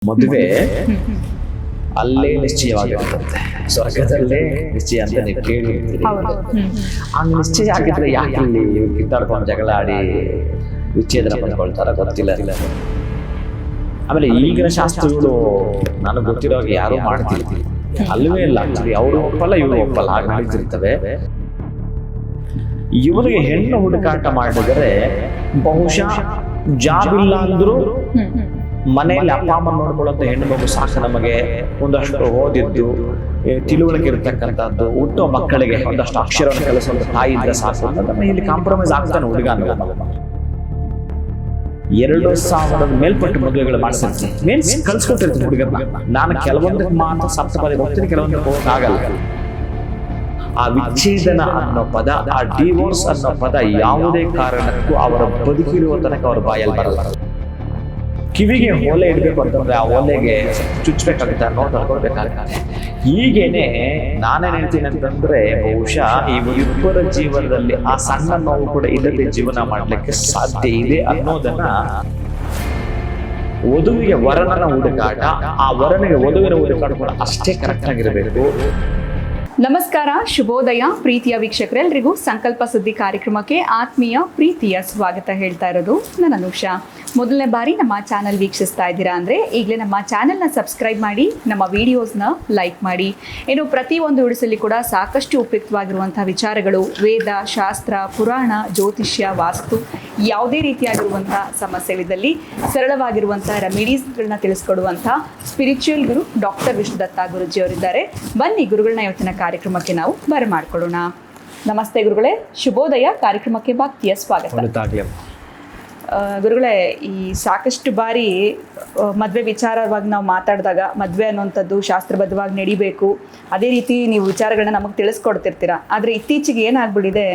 ಮದುವೆ ಅಲ್ಲೇ ನಿಶ್ಚಯವಾಗಿರುತ್ತೆ, ಸ್ವರ್ಗದಲ್ಲೇ ನಿಶ್ಚಯ ಅಂತ ನೀವು ಕೇಳಿರ್ತೀರಿ. ಹಂಗ ನಿಶ್ಚಯ ಆಗಿದ್ರೆ ಯಾಕೆ ಇಲ್ಲಿ ಕಿತ್ತಾಡ್ಕೊಂಡು ಜಗಳ ಆಡಿ ವಿಚ್ಛೇದನ ಪಡ್ಕೊಳ್ತಾರ ಗೊತ್ತಿಲ್ಲ. ಆಮೇಲೆ ಈಗಿನ ಶಾಸ್ತ್ರಗಳು ನನಗೆ ಗೊತ್ತಿರೋ ಹಾಗೆ ಯಾರು ಮಾಡ್ತಿರ್ತೀವಿ ಅಲ್ವೇ ಇಲ್ಲ. ಆಕ್ಚುಲಿ ಅವರು ಒಪ್ಪಲ್ಲ, ಇವರು ಒಪ್ಪಲ್ಲ, ಹಾಗೆ ನಡೀತಿರ್ತವೆ. ಇವರಿಗೆ ಹೆಣ್ಣು ಹುಡುಕಾಟ ಮಾಡಿದರೆ ಬಹುಶಃ ಜಾಬ್ ಇಲ್ಲ ಅಂದ್ರು ಮನೆಯಲ್ಲಿ ಅಪ್ಪ ಅಮ್ಮ ನೋಡ್ಕೊಳ್ಳುವಂತ ಹೆಣ್ಣು ಮಗು ಸಾಕು, ನಮಗೆ ಒಂದಷ್ಟು ಓದಿದ್ದು ತಿಳುವಳಿಕೆ ಇರತಕ್ಕಂಥದ್ದು, ಹುಟ್ಟುವ ಮಕ್ಕಳಿಗೆ ಒಂದಷ್ಟು ಅಕ್ಷರವನ್ನು ಕಲಿಸುವಂತ ತಾಯಿ ಇದ್ರೆ ಸಾಕು ಅಂತ ಇಲ್ಲಿ ಕಾಂಪ್ರಮೈಸ್ ಆಗ್ತಾನೆ ಹುಡುಗ. 2000 ಮೇಲ್ಪಟ್ಟು ಮದುವೆಗಳು ಮಾಡಿಸಿರ್ತೀನಿ, ಮೀನ್ಸ್ ಕಲ್ಸ್ಕೊಟ್ಟಿರ್ತೀನಿ ಹುಡುಗರನ್ನ. ನಾನು ಕೆಲವೊಂದಕ್ಕೆ ಮಾತ್ರ ಸಪ್ತಪದಿ ಹೋಗ್ತೀನಿ, ಕೆಲವೊಂದಕ್ಕೆ ಹೋಗಕ್ಕಾಗಲ್ಲ. ಆ ವಿಚ್ಛೇದನ ಅನ್ನೋ ಪದ, ಆ ಡಿವೋರ್ಸ್ ಅನ್ನೋ ಪದ ಯಾವುದೇ ಕಾರಣಕ್ಕೂ ಅವರ ಬದುಕಿರುವ ತನಕ ಅವರ ಬಾಯಲ್ಲಿ ಬರಲ್ಲ. ಕಿವಿಗೆ ಓಲೆ ಇಡಬೇಕು ಅಂತಂದ್ರೆ ಆ ಓಲೆಗೆ ಚುಚ್ಚಬೇಕಾಗುತ್ತೆ, ನೋಟ್ ತಗೊಳ್ಬೇಕಾಗುತ್ತೆ. ಹೀಗೇನೆ ನಾನೇನ್ ಹೇಳ್ತೀನಿ ಅಂತಂದ್ರೆ ಬಹುಶಃ ಈ ಇಬ್ಬರ ಜೀವನದಲ್ಲಿ ಆ ಸಣ್ಣ ನೋವು ಕೂಡ ಇಲ್ಲದೆ ಜೀವನ ಮಾಡ್ಲಿಕ್ಕೆ ಸಾಧ್ಯ ಇದೆ ಅನ್ನೋದನ್ನ ವಧುವಿಗೆ ವರನ ಹುಡುಕಾಟ, ಆ ವರನಿಗೆ ವಧುವಿನ ಹುಡುಕಾಟ ಕೂಡ ಅಷ್ಟೇ ಕರೆಕ್ಟ್ ಆಗಿರಬೇಕು. ನಮಸ್ಕಾರ, ಶುಭೋದಯ ಪ್ರೀತಿಯ ವೀಕ್ಷಕರೆಲ್ಲರಿಗೂ ಸಂಕಲ್ಪ ಸುದ್ದಿ ಕಾರ್ಯಕ್ರಮಕ್ಕೆ ಆತ್ಮೀಯ ಪ್ರೀತಿಯ ಸ್ವಾಗತ ಹೇಳ್ತಾ ಇರೋದು ನಾನು ಅನುಷಾ. ಮೊದಲನೇ ಬಾರಿ ನಮ್ಮ ಚಾನಲ್ ವೀಕ್ಷಿಸ್ತಾ ಇದ್ದೀರಾ ಅಂದರೆ ಈಗಲೇ ನಮ್ಮ ಚಾನಲ್ನ ಸಬ್ಸ್ಕ್ರೈಬ್ ಮಾಡಿ, ನಮ್ಮ ವಿಡಿಯೋಸ್ನ ಲೈಕ್ ಮಾಡಿ. ಏನು ಪ್ರತಿಯೊಂದು ವಿಡಿಯೋಸಲ್ಲಿ ಕೂಡ ಸಾಕಷ್ಟು ಉಪಯುಕ್ತವಾಗಿರುವಂಥ ವಿಚಾರಗಳು, ವೇದ, ಶಾಸ್ತ್ರ, ಪುರಾಣ, ಜ್ಯೋತಿಷ್ಯ, ವಾಸ್ತು, ಯಾವುದೇ ರೀತಿಯಾಗಿರುವಂಥ ಸಮಸ್ಯೆಗಳಿದ್ದಲ್ಲಿ ಸರಳವಾಗಿರುವಂಥ ರೆಮಿಡೀಸ್ಗಳನ್ನ ತಿಳಿಸ್ಕೊಡುವಂಥ ಸ್ಪಿರಿಚುವಲ್ ಗುರು ಡಾಕ್ಟರ್ ವಿಷ್ಣುದತ್ತ ಗುರುಜಿಯವರಿದ್ದಾರೆ. ಬನ್ನಿ ಗುರುಗಳನ್ನ ಇವತ್ತಿನ ಕಾರ್ಯಕ್ರಮಕ್ಕೆ ನಾವು ಬರಮಾಡ್ಕೊಳ್ಳೋಣ. ನಮಸ್ತೆ ಗುರುಗಳೇ, ಶುಭೋದಯ ಕಾರ್ಯಕ್ರಮಕ್ಕೆ ಭಕ್ತಿಯ ಸ್ವಾಗತ. ಗುರುಗಳೇ, ಈ ಸಾಕಷ್ಟು ಬಾರಿ ಮದುವೆ ವಿಚಾರವಾಗಿ ನಾವು ಮಾತಾಡಿದಾಗ ಮದುವೆ ಅನ್ನೋಂಥದ್ದು ಶಾಸ್ತ್ರಬದ್ಧವಾಗಿ ನಡಿಬೇಕು, ಅದೇ ರೀತಿ ನೀವು ವಿಚಾರಗಳನ್ನ ನಮಗೆ ತಿಳಿಸ್ಕೊಡ್ತಿರ್ತೀರ. ಆದರೆ ಇತ್ತೀಚೆಗೆ ಏನಾಗ್ಬಿಟ್ಟಿದೆ,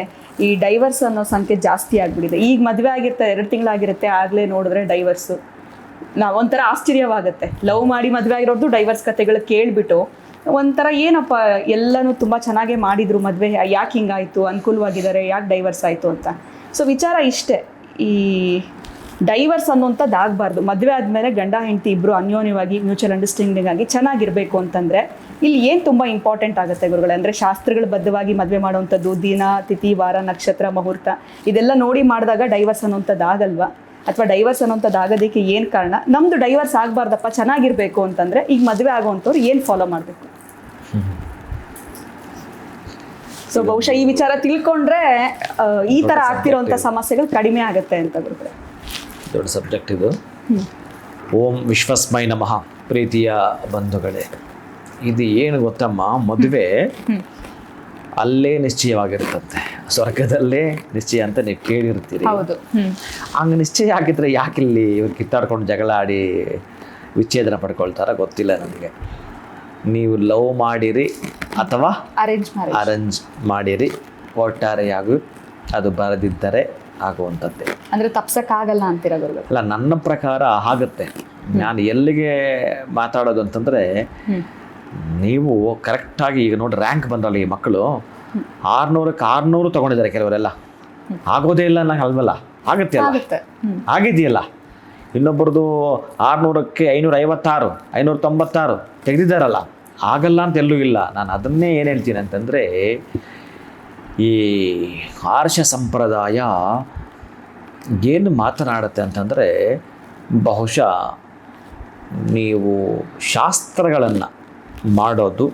ಈ ಡೈವರ್ಸ್ ಅನ್ನೋ ಸಂಖ್ಯೆ ಜಾಸ್ತಿ ಆಗಿಬಿಟ್ಟಿದೆ. ಈಗ ಮದುವೆ ಆಗಿರ್ತಾರೆ, 2 ತಿಂಗಳಾಗಿರುತ್ತೆ, ಆಗಲೇ ನೋಡಿದ್ರೆ ಡೈವರ್ಸು. ನಾವು ಒಂಥರ ಆಶ್ಚರ್ಯವಾಗುತ್ತೆ. ಲವ್ ಮಾಡಿ ಮದುವೆ ಆಗಿರೋದು ಡೈವರ್ಸ್ ಕಥೆಗಳು ಕೇಳಿಬಿಟ್ಟು ಒಂಥರ ಏನಪ್ಪ ಎಲ್ಲನೂ ತುಂಬ ಚೆನ್ನಾಗೇ ಮಾಡಿದರು ಮದುವೆ, ಯಾಕೆ ಹಿಂಗಾಯಿತು, ಅನುಕೂಲವಾಗಿದ್ದಾರೆ, ಯಾಕೆ ಡೈವರ್ಸ್ ಆಯಿತು ಅಂತ. ಸೊ ವಿಚಾರ ಇಷ್ಟೇ, ಈ ಡೈವರ್ಸ್ ಅನ್ನೋಂಥದ್ದು ಆಗಬಾರ್ದು. ಮದುವೆ ಆದಮೇಲೆ ಗಂಡ ಹೆಂಡತಿ ಇಬ್ಬರು ಅನ್ಯೋನ್ಯವಾಗಿ ಮ್ಯೂಚುವಲ್ ಅಂಡರ್ಸ್ಟ್ಯಾಂಡಿಂಗ್ ಆಗಿ ಚೆನ್ನಾಗಿರಬೇಕು ಅಂತಂದರೆ ಇಲ್ಲಿ ಏನು ತುಂಬ ಇಂಪಾರ್ಟೆಂಟ್ ಆಗುತ್ತೆ ಗುರುಗಳೇ? ಅಂದರೆ ಶಾಸ್ತ್ರಗಳ ಬದ್ಧವಾಗಿ ಮದುವೆ ಮಾಡುವಂಥದ್ದು, ದಿನ, ತಿಥಿ, ವಾರ, ನಕ್ಷತ್ರ, ಮುಹೂರ್ತ ಇದೆಲ್ಲ ನೋಡಿ ಮಾಡಿದಾಗ ಡೈವರ್ಸ್ ಅನ್ನೋಂಥದ್ದು ಆಗಲ್ವಾ? ಅಥವಾ ಡೈವರ್ಸ್ ಅನ್ನೋಂಥದ್ದು ಆಗೋದಕ್ಕೆ ಏನು ಕಾರಣ? ನಮ್ಮದು ಡೈವರ್ಸ್ ಆಗಬಾರ್ದಪ್ಪ, ಚೆನ್ನಾಗಿರಬೇಕು ಅಂತಂದರೆ ಈಗ ಮದುವೆ ಆಗೋವಂಥವ್ರು ಏನು ಫಾಲೋ ಮಾಡಬೇಕು? ಸೊ ಬಹುಶಃ ಈ ವಿಚಾರ ತಿಳ್ಕೊಂಡ್ರೆ ಈ ಥರ ಆಗ್ತಿರೋಂಥ ಸಮಸ್ಯೆಗಳು ಕಡಿಮೆ ಆಗುತ್ತೆ ಅಂತ ಗುರುಗಳೇ. ದೊಡ್ಡ ಸಬ್ಜೆಕ್ಟ್ ಇದು. ಓಂ ವಿಶ್ವಸ್ಮೈ ನಮಃ. ಪ್ರೀತಿಯ ಬಂಧುಗಳೇ, ಇದು ಏನು ಗೊತ್ತಮ್ಮ, ಮದುವೆ ಅಲ್ಲೇ ನಿಶ್ಚಯವಾಗಿರ್ತಂತೆ, ಸ್ವರ್ಗದಲ್ಲೇ ನಿಶ್ಚಯ ಅಂತ ನೀವು ಕೇಳಿರ್ತೀರಿ. ಹಂಗೆ ನಿಶ್ಚಯ ಆಗಿದ್ರೆ ಯಾಕಿಲ್ಲಿ ಇವ್ರು ಕಿತ್ತಾಡ್ಕೊಂಡು ಜಗಳ ಆಡಿ ವಿಚ್ಛೇದನ ಪಡ್ಕೊಳ್ತಾರ ಗೊತ್ತಿಲ್ಲ ನನಗೆ. ನೀವು ಲವ್ ಮಾಡಿರಿ ಅಥವಾ ಅರೇಂಜ್ ಮಾಡಿರಿ, ಒಟ್ಟಾರೆಯಾಗಿ ಅದು ಬರದಿದ್ದರೆ ಆಗುವಂಥದ್ದೇ. ಅಂದರೆ ತಪ್ಸಕ್ಕಾಗಲ್ಲ ಅಂತೀರ ಗುರುಗಳು? ಅಲ್ಲ, ನನ್ನ ಪ್ರಕಾರ ಆಗುತ್ತೆ. ನಾನು ಎಲ್ಲಿಗೆ ಮಾತಾಡೋದು ಅಂತಂದರೆ, ನೀವು ಕರೆಕ್ಟಾಗಿ ಈಗ ನೋಡಿ ರ್ಯಾಂಕ್ ಬಂದಲ್ಲ ಈ ಮಕ್ಕಳು, 600ಕ್ಕೆ 600 ತೊಗೊಂಡಿದ್ದಾರೆ ಕೆಲವರೆಲ್ಲ. ಆಗೋದೇ ಇಲ್ಲ ನಂಗೆ ಅಲ್ವಲ್ಲ, ಆಗುತ್ತೆ ಅಲ್ಲ, ಆಗಿದೆಯಲ್ಲ. ಇನ್ನೊಬ್ಬರದು 600ಕ್ಕೆ 556, 596 ತೆಗೆದಿದ್ದಾರಲ್ಲ, ಆಗಲ್ಲ ಅಂತ ಎಲ್ಲೂ ಇಲ್ಲ. ನಾನು ಅದನ್ನೇ ಏನು ಹೇಳ್ತೀನಿ ಅಂತಂದರೆ, ಈ ಆರ್ಷ ಸಂಪ್ರದಾಯ ಏನು ಮಾತನಾಡುತ್ತೆ ಅಂತಂದರೆ, ಬಹುಶಃ ನೀವು ಶಾಸ್ತ್ರಗಳನ್ನು ಮಾಡೋದು,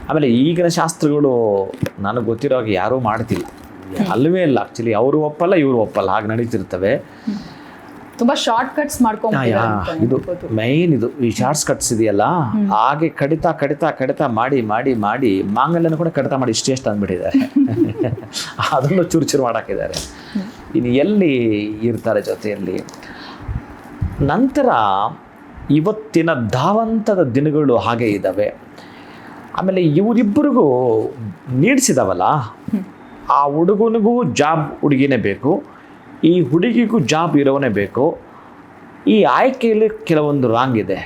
ಆಮೇಲೆ ಈಗಿನ ಶಾಸ್ತ್ರಗಳು ನನಗೆ ಗೊತ್ತಿರೋ ಹಾಗೆ ಯಾರೂ ಮಾಡ್ತಿಲ್ಲ, ಅಲ್ವೇ ಇಲ್ಲ. ಆ್ಯಕ್ಚುಲಿ ಅವರು ಒಪ್ಪಲ್ಲ, ಇವರು ಒಪ್ಪಲ್ಲ, ಹಾಗೆ ನಡೀತಿರ್ತವೆ. ತುಂಬ ಶಾರ್ಟ್ ಕಟ್ಸ್ ಮಾಡ್ಕೊಂಡು, ಇದು ಮೈನ್, ಇದು ಈ ಶಾರ್ಟ್ಸ್ ಕಟ್ಸ್ ಇದೆಯಲ್ಲ, ಹಾಗೆ ಕಡಿತಾ ಕಡಿತಾ ಕಡಿತಾ ಮಾಡಿ ಮಾಡಿ ಮಾಡಿ ಮಾಂಗಲ್ಯನ ಕೂಡ ಕಡಿತ ಮಾಡಿ ಇಷ್ಟೆಷ್ಟು ಅಂದ್ಬಿಟ್ಟಿದ್ದಾರೆ. ಅದನ್ನು ಚೂರು ಮಾಡಾಕಿದ್ದಾರೆ. ಇನ್ನು ಎಲ್ಲಿ ಇರ್ತಾರೆ ಜೊತೆಯಲ್ಲಿ? ನಂತರ ಇವತ್ತಿನ ಧಾವಂತದ ದಿನಗಳು ಹಾಗೆ ಇದ್ದಾವೆ. ಆಮೇಲೆ ಇವರಿಬ್ಬರಿಗೂ ನೀಡ್ಸಿದಾವಲ್ಲ, ಆ ಹುಡುಗನಿಗೂ ಜಾಬ್ ಹುಡುಗಿನೇ ಬೇಕು, ಈ ಹುಡುಗಿಗೂ ಜಾಬ್ ಇರೋನೇ ಬೇಕು. ಈ ಆಯ್ಕೆಯಲ್ಲಿ ಕೆಲವೊಂದು ರಾಂಗ್ ಇದೆ.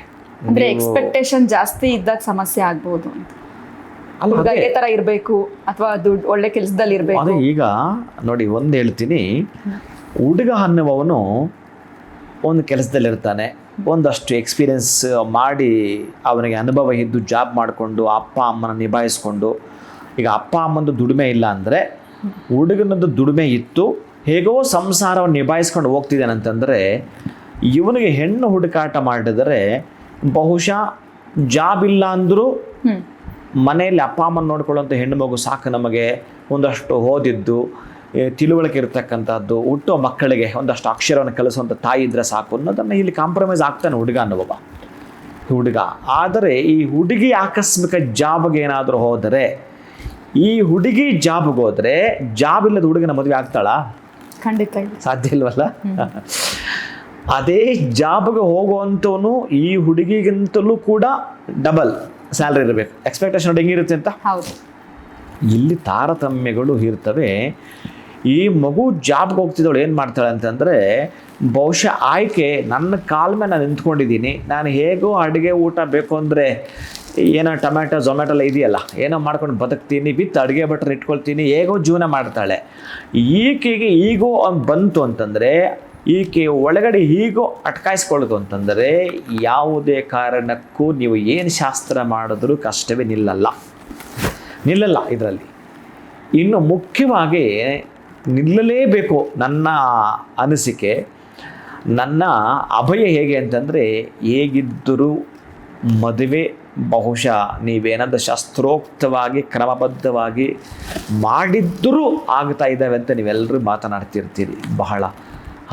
ಅಂದ್ರೆ ಎಕ್ಸ್ಪೆಕ್ಟೇಷನ್ ಜಾಸ್ತಿ ಇದ್ದಾಗ ಸಮಸ್ಯೆ ಆಗ್ಬೋದು ಅಂತ. ಅದೇ ತರ ಇರಬೇಕು ಅಥವಾ ದುಡ್ಡು ಒಳ್ಳೆ ಕೆಲಸದಲ್ಲಿ ಇರಬೇಕು. ಅದೇ ಈಗ ನೋಡಿ, ಒಂದು ಹೇಳ್ತೀನಿ, ಹುಡುಗ ಅನ್ನುವವನು ಒಂದು ಕೆಲಸದಲ್ಲಿರ್ತಾನೆ, ಒಂದಷ್ಟು ಎಕ್ಸ್ಪೀರಿಯೆನ್ಸ್ ಮಾಡಿ ಅವನಿಗೆ ಅನುಭವ ಇದ್ದು ಜಾಬ್ ಮಾಡಿಕೊಂಡು ಅಪ್ಪ ಅಮ್ಮನ ನಿಭಾಯಿಸ್ಕೊಂಡು, ಈಗ ಅಪ್ಪ ಅಮ್ಮಂದು ದುಡಿಮೆ ಇಲ್ಲ ಅಂದರೆ ಹುಡುಗನದ್ದು ದುಡಿಮೆ ಇತ್ತು, ಹೇಗೋ ಸಂಸಾರವನ್ನು ನಿಭಾಯಿಸ್ಕೊಂಡು ಹೋಗ್ತಿದ್ದಾನೆ ಅಂತಂದರೆ, ಇವನಿಗೆ ಹೆಣ್ಣು ಹುಡುಕಾಟ ಮಾಡಿದರೆ ಬಹುಶಃ ಜಾಬ್ ಇಲ್ಲ ಅಂದರೂ ಮನೆಯಲ್ಲಿ ಅಪ್ಪ ಅಮ್ಮನ ನೋಡ್ಕೊಳ್ಳೋಂಥ ಹೆಣ್ಣು ಮಗು ಸಾಕು, ನಮಗೆ ಒಂದಷ್ಟು ಓದಿದ್ದು ತಿಳುವಳಿಕೆ ಇರತಕ್ಕಂಥದ್ದು, ಹುಟ್ಟೋ ಮಕ್ಕಳಿಗೆ ಒಂದಷ್ಟು ಅಕ್ಷರವನ್ನು ಕಲಿಸುವಂಥ ತಾಯಿ ಇದ್ದರೆ ಸಾಕು ಅನ್ನೋದನ್ನು ಇಲ್ಲಿ ಕಾಂಪ್ರಮೈಸ್ ಆಗ್ತಾನೆ ಹುಡುಗ. ಆದರೆ ಈ ಹುಡುಗಿ ಆಕಸ್ಮಿಕ ಜಾಬ್ಗೆ ಏನಾದರೂ ಹೋದರೆ, ಈ ಹುಡುಗಿ ಜಾಬ್ಗೆ ಹೋದರೆ ಜಾಬ್ ಇಲ್ಲದ ಹುಡುಗನ ಮದುವೆ ಆಗ್ತಾಳಾ? ಖಂಡಿತ ಸಾಧ್ಯ ಇಲ್ವಲ್ಲ. ಅದೇ ಜಾಬ್ಗೆ ಹೋಗುವಂಥವನು ಈ ಹುಡುಗಿಗಿಂತಲೂ ಕೂಡ ಡಬಲ್ ಸ್ಯಾಲ್ರಿ ಇರಬೇಕು. ಎಕ್ಸ್ಪೆಕ್ಟೇಷನ್ ಹೆಂಗಿರುತ್ತೆ ಅಂತ ಹೌದು, ಇಲ್ಲಿ ತಾರತಮ್ಯಗಳು ಇರ್ತವೆ. ಈ ಮಗು ಜಾಬ್ಗೆ ಹೋಗ್ತಿದ್ದವಳು ಏನು ಮಾಡ್ತಾಳೆ ಅಂತಂದರೆ, ಬಹುಶಃ ಆಯ್ಕೆ ನನ್ನ ಕಾಲ ಮೇಲೆ ನಾನು ನಿಂತ್ಕೊಂಡಿದ್ದೀನಿ, ನಾನು ಹೇಗೋ ಅಡುಗೆ ಊಟ ಬೇಕು ಅಂದರೆ ಏನೋ ಟೊಮ್ಯಾಟೊ ಝೊಮ್ಯಾಟೊಲ್ಲ ಇದೆಯಲ್ಲ, ಏನೋ ಮಾಡ್ಕೊಂಡು ಬದುಕ್ತೀನಿ, ವಿತ್ ಅಡುಗೆ ಭಟ್ರು ಇಟ್ಕೊಳ್ತೀನಿ, ಹೇಗೋ ಜೀವನ ಮಾಡ್ತಾಳೆ. ಈಕೆಗೆ ಈಗೋ ಬಂತು ಅಂತಂದರೆ, ಈಕೆ ಒಳಗಡೆ ಹೀಗೋ ಅಟ್ಕಾಯಿಸ್ಕೊಳ್ಳೋದು ಅಂತಂದರೆ, ಯಾವುದೇ ಕಾರಣಕ್ಕೂ ನೀವು ಏನು ಶಾಸ್ತ್ರ ಮಾಡಿದ್ರೂ ಕಷ್ಟವೇ ನಿಲ್ಲಲ್ಲ ಇದರಲ್ಲಿ. ಇನ್ನು ಮುಖ್ಯವಾಗಿ ನಿಲ್ಲಲೇಬೇಕು. ನನ್ನ ಅನಿಸಿಕೆ, ನನ್ನ ಅಭಯ ಹೇಗೆ ಅಂತಂದರೆ, ಹೇಗಿದ್ದರೂ ಮದುವೆ ಬಹುಶಃ ನೀವೇನಾದರೂ ಶಾಸ್ತ್ರೋಕ್ತವಾಗಿ ಕ್ರಮಬದ್ಧವಾಗಿ ಮಾಡಿದ್ದರೂ ಆಗ್ತಾ ಇದ್ದಾವೆ ಅಂತ ನೀವೆಲ್ಲರೂ ಮಾತನಾಡ್ತಿರ್ತೀರಿ ಬಹಳ.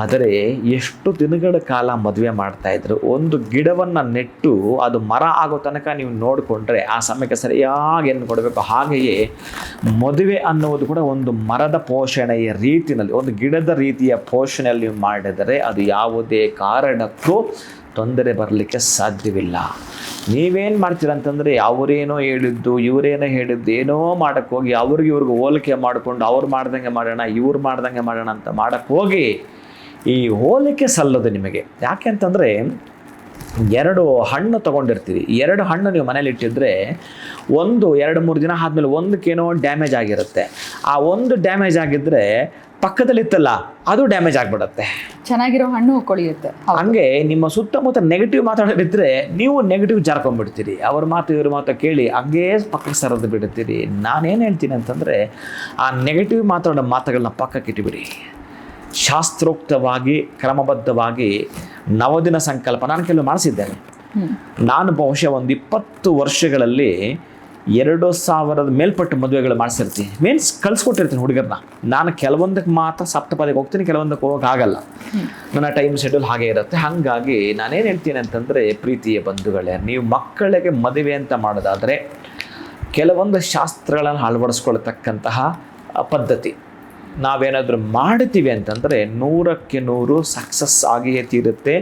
ಆದರೆ ಎಷ್ಟು ದಿನಗಳ ಕಾಲ ಮದುವೆ ಮಾಡ್ತಾಯಿದ್ರು, ಒಂದು ಗಿಡವನ್ನು ನೆಟ್ಟು ಅದು ಮರ ಆಗೋ ತನಕ ನೀವು ನೋಡಿಕೊಂಡ್ರೆ ಆ ಸಮಯಕ್ಕೆ ಸರಿಯಾಗಿ ಏನು ಕೊಡಬೇಕು. ಹಾಗೆಯೇ ಮದುವೆ ಅನ್ನುವುದು ಕೂಡ ಒಂದು ಮರದ ಪೋಷಣೆಯ ರೀತಿಯಲ್ಲಿ, ಒಂದು ಗಿಡದ ರೀತಿಯ ಪೋಷಣೆಯಲ್ಲಿ ನೀವು ಮಾಡಿದರೆ ಅದು ಯಾವುದೇ ಕಾರಣಕ್ಕೂ ತೊಂದರೆ ಬರಲಿಕ್ಕೆ ಸಾಧ್ಯವಿಲ್ಲ. ನೀವೇನು ಮಾಡ್ತೀರ ಅಂತಂದರೆ, ಅವರೇನೋ ಹೇಳಿದ್ದು ಇವರೇನೋ ಹೇಳಿದ್ದು ಏನೋ ಮಾಡೋಕ್ಕೆ ಹೋಗಿ ಇವ್ರಿಗೆ ಹೋಲಿಕೆ ಮಾಡಿಕೊಂಡು ಅವ್ರು ಮಾಡ್ದಂಗೆ ಮಾಡೋಣ ಇವ್ರು ಮಾಡ್ದಂಗೆ ಮಾಡೋಣ ಅಂತ ಮಾಡೋಕ್ಕೆ ಹೋಗಿ ಈ ಹೋಲಿಕೆ ಸಲ್ಲೋದು ನಿಮಗೆ. ಯಾಕೆ ಅಂತಂದರೆ, 2 ಹಣ್ಣು ತೊಗೊಂಡಿರ್ತೀರಿ, 2 ಹಣ್ಣು ನೀವು ಮನೇಲಿ ಇಟ್ಟಿದ್ರೆ 2-3 ದಿನ ಆದಮೇಲೆ ಒಂದಕ್ಕೇನೋ ಡ್ಯಾಮೇಜ್ ಆಗಿರುತ್ತೆ. ಆ ಒಂದು ಡ್ಯಾಮೇಜ್ ಆಗಿದ್ದರೆ ಪಕ್ಕದಲ್ಲಿತ್ತಲ್ಲ ಅದು ಡ್ಯಾಮೇಜ್ ಆಗಿಬಿಡುತ್ತೆ. ಚೆನ್ನಾಗಿರೋ ಹಣ್ಣು ಕೊಳೆಯುತ್ತೆ. ಹಂಗೆ ನಿಮ್ಮ ಸುತ್ತಮುತ್ತ ನೆಗೆಟಿವ್ ಮಾತಾಡೋದಿದ್ರೆ ನೀವು ನೆಗೆಟಿವ್ ಜಾರ್ಕೊಂಡ್ಬಿಡ್ತೀರಿ. ಅವ್ರ ಮಾತು ಇವ್ರ ಮಾತು ಕೇಳಿ ಹಂಗೇ ಪಕ್ಕಕ್ಕೆ ಸರಿದು ಬಿಡ್ತೀರಿ. ನಾನೇನು ಹೇಳ್ತೀನಿ ಅಂತಂದರೆ, ಆ ನೆಗೆಟಿವ್ ಮಾತಾಡೋ ಮಾತುಗಳನ್ನ ಪಕ್ಕಕ್ಕೆ ಇಟ್ಟುಬಿಡಿ. ಶಾಸ್ತ್ರೋಕ್ತವಾಗಿ ಕ್ರಮಬದ್ಧವಾಗಿ ನವದಿನ ಸಂಕಲ್ಪ ನಾನು ಕೆಲವು ಮಾಡಿಸಿದ್ದೇನೆ. ನಾನು ಬಹುಶಃ ಒಂದು 20 ವರ್ಷಗಳಲ್ಲಿ 2000 ಮೇಲ್ಪಟ್ಟು ಮದುವೆಗಳು ಮಾಡಿಸಿರ್ತೀನಿ. ಮೀನ್ಸ್ ಕಳಿಸ್ಕೊಟ್ಟಿರ್ತೀನಿ ಹುಡುಗರನ್ನ. ನಾನು ಕೆಲವೊಂದಕ್ಕೆ ಮಾತ್ರ ಸಪ್ತಪದಿಗೆ ಹೋಗ್ತೀನಿ, ಕೆಲವೊಂದಕ್ಕೆ ಹೋಗೋಕ್ಕಾಗಲ್ಲ, ನನ್ನ ಟೈಮ್ ಶೆಡ್ಯೂಲ್ ಹಾಗೆ ಇರುತ್ತೆ. ಹಾಗಾಗಿ ನಾನೇನು ಹೇಳ್ತೀನಿ ಅಂತಂದರೆ, ಪ್ರೀತಿಯ ಬಂಧುಗಳೇ, ನೀವು ಮಕ್ಕಳಿಗೆ ಮದುವೆ ಅಂತ ಮಾಡೋದಾದರೆ ಕೆಲವೊಂದು ಶಾಸ್ತ್ರಗಳನ್ನು ಅಳವಡಿಸ್ಕೊಳ್ತಕ್ಕಂತಹ ಪದ್ಧತಿ ನಾವೇನಾದರೂ ಮಾಡ್ತೀವಿ ಅಂತಂದರೆ 100ಕ್ಕೆ 100 ಸಕ್ಸಸ್ ಆಗಿಯೇ ತೀರುತ್ತೆ.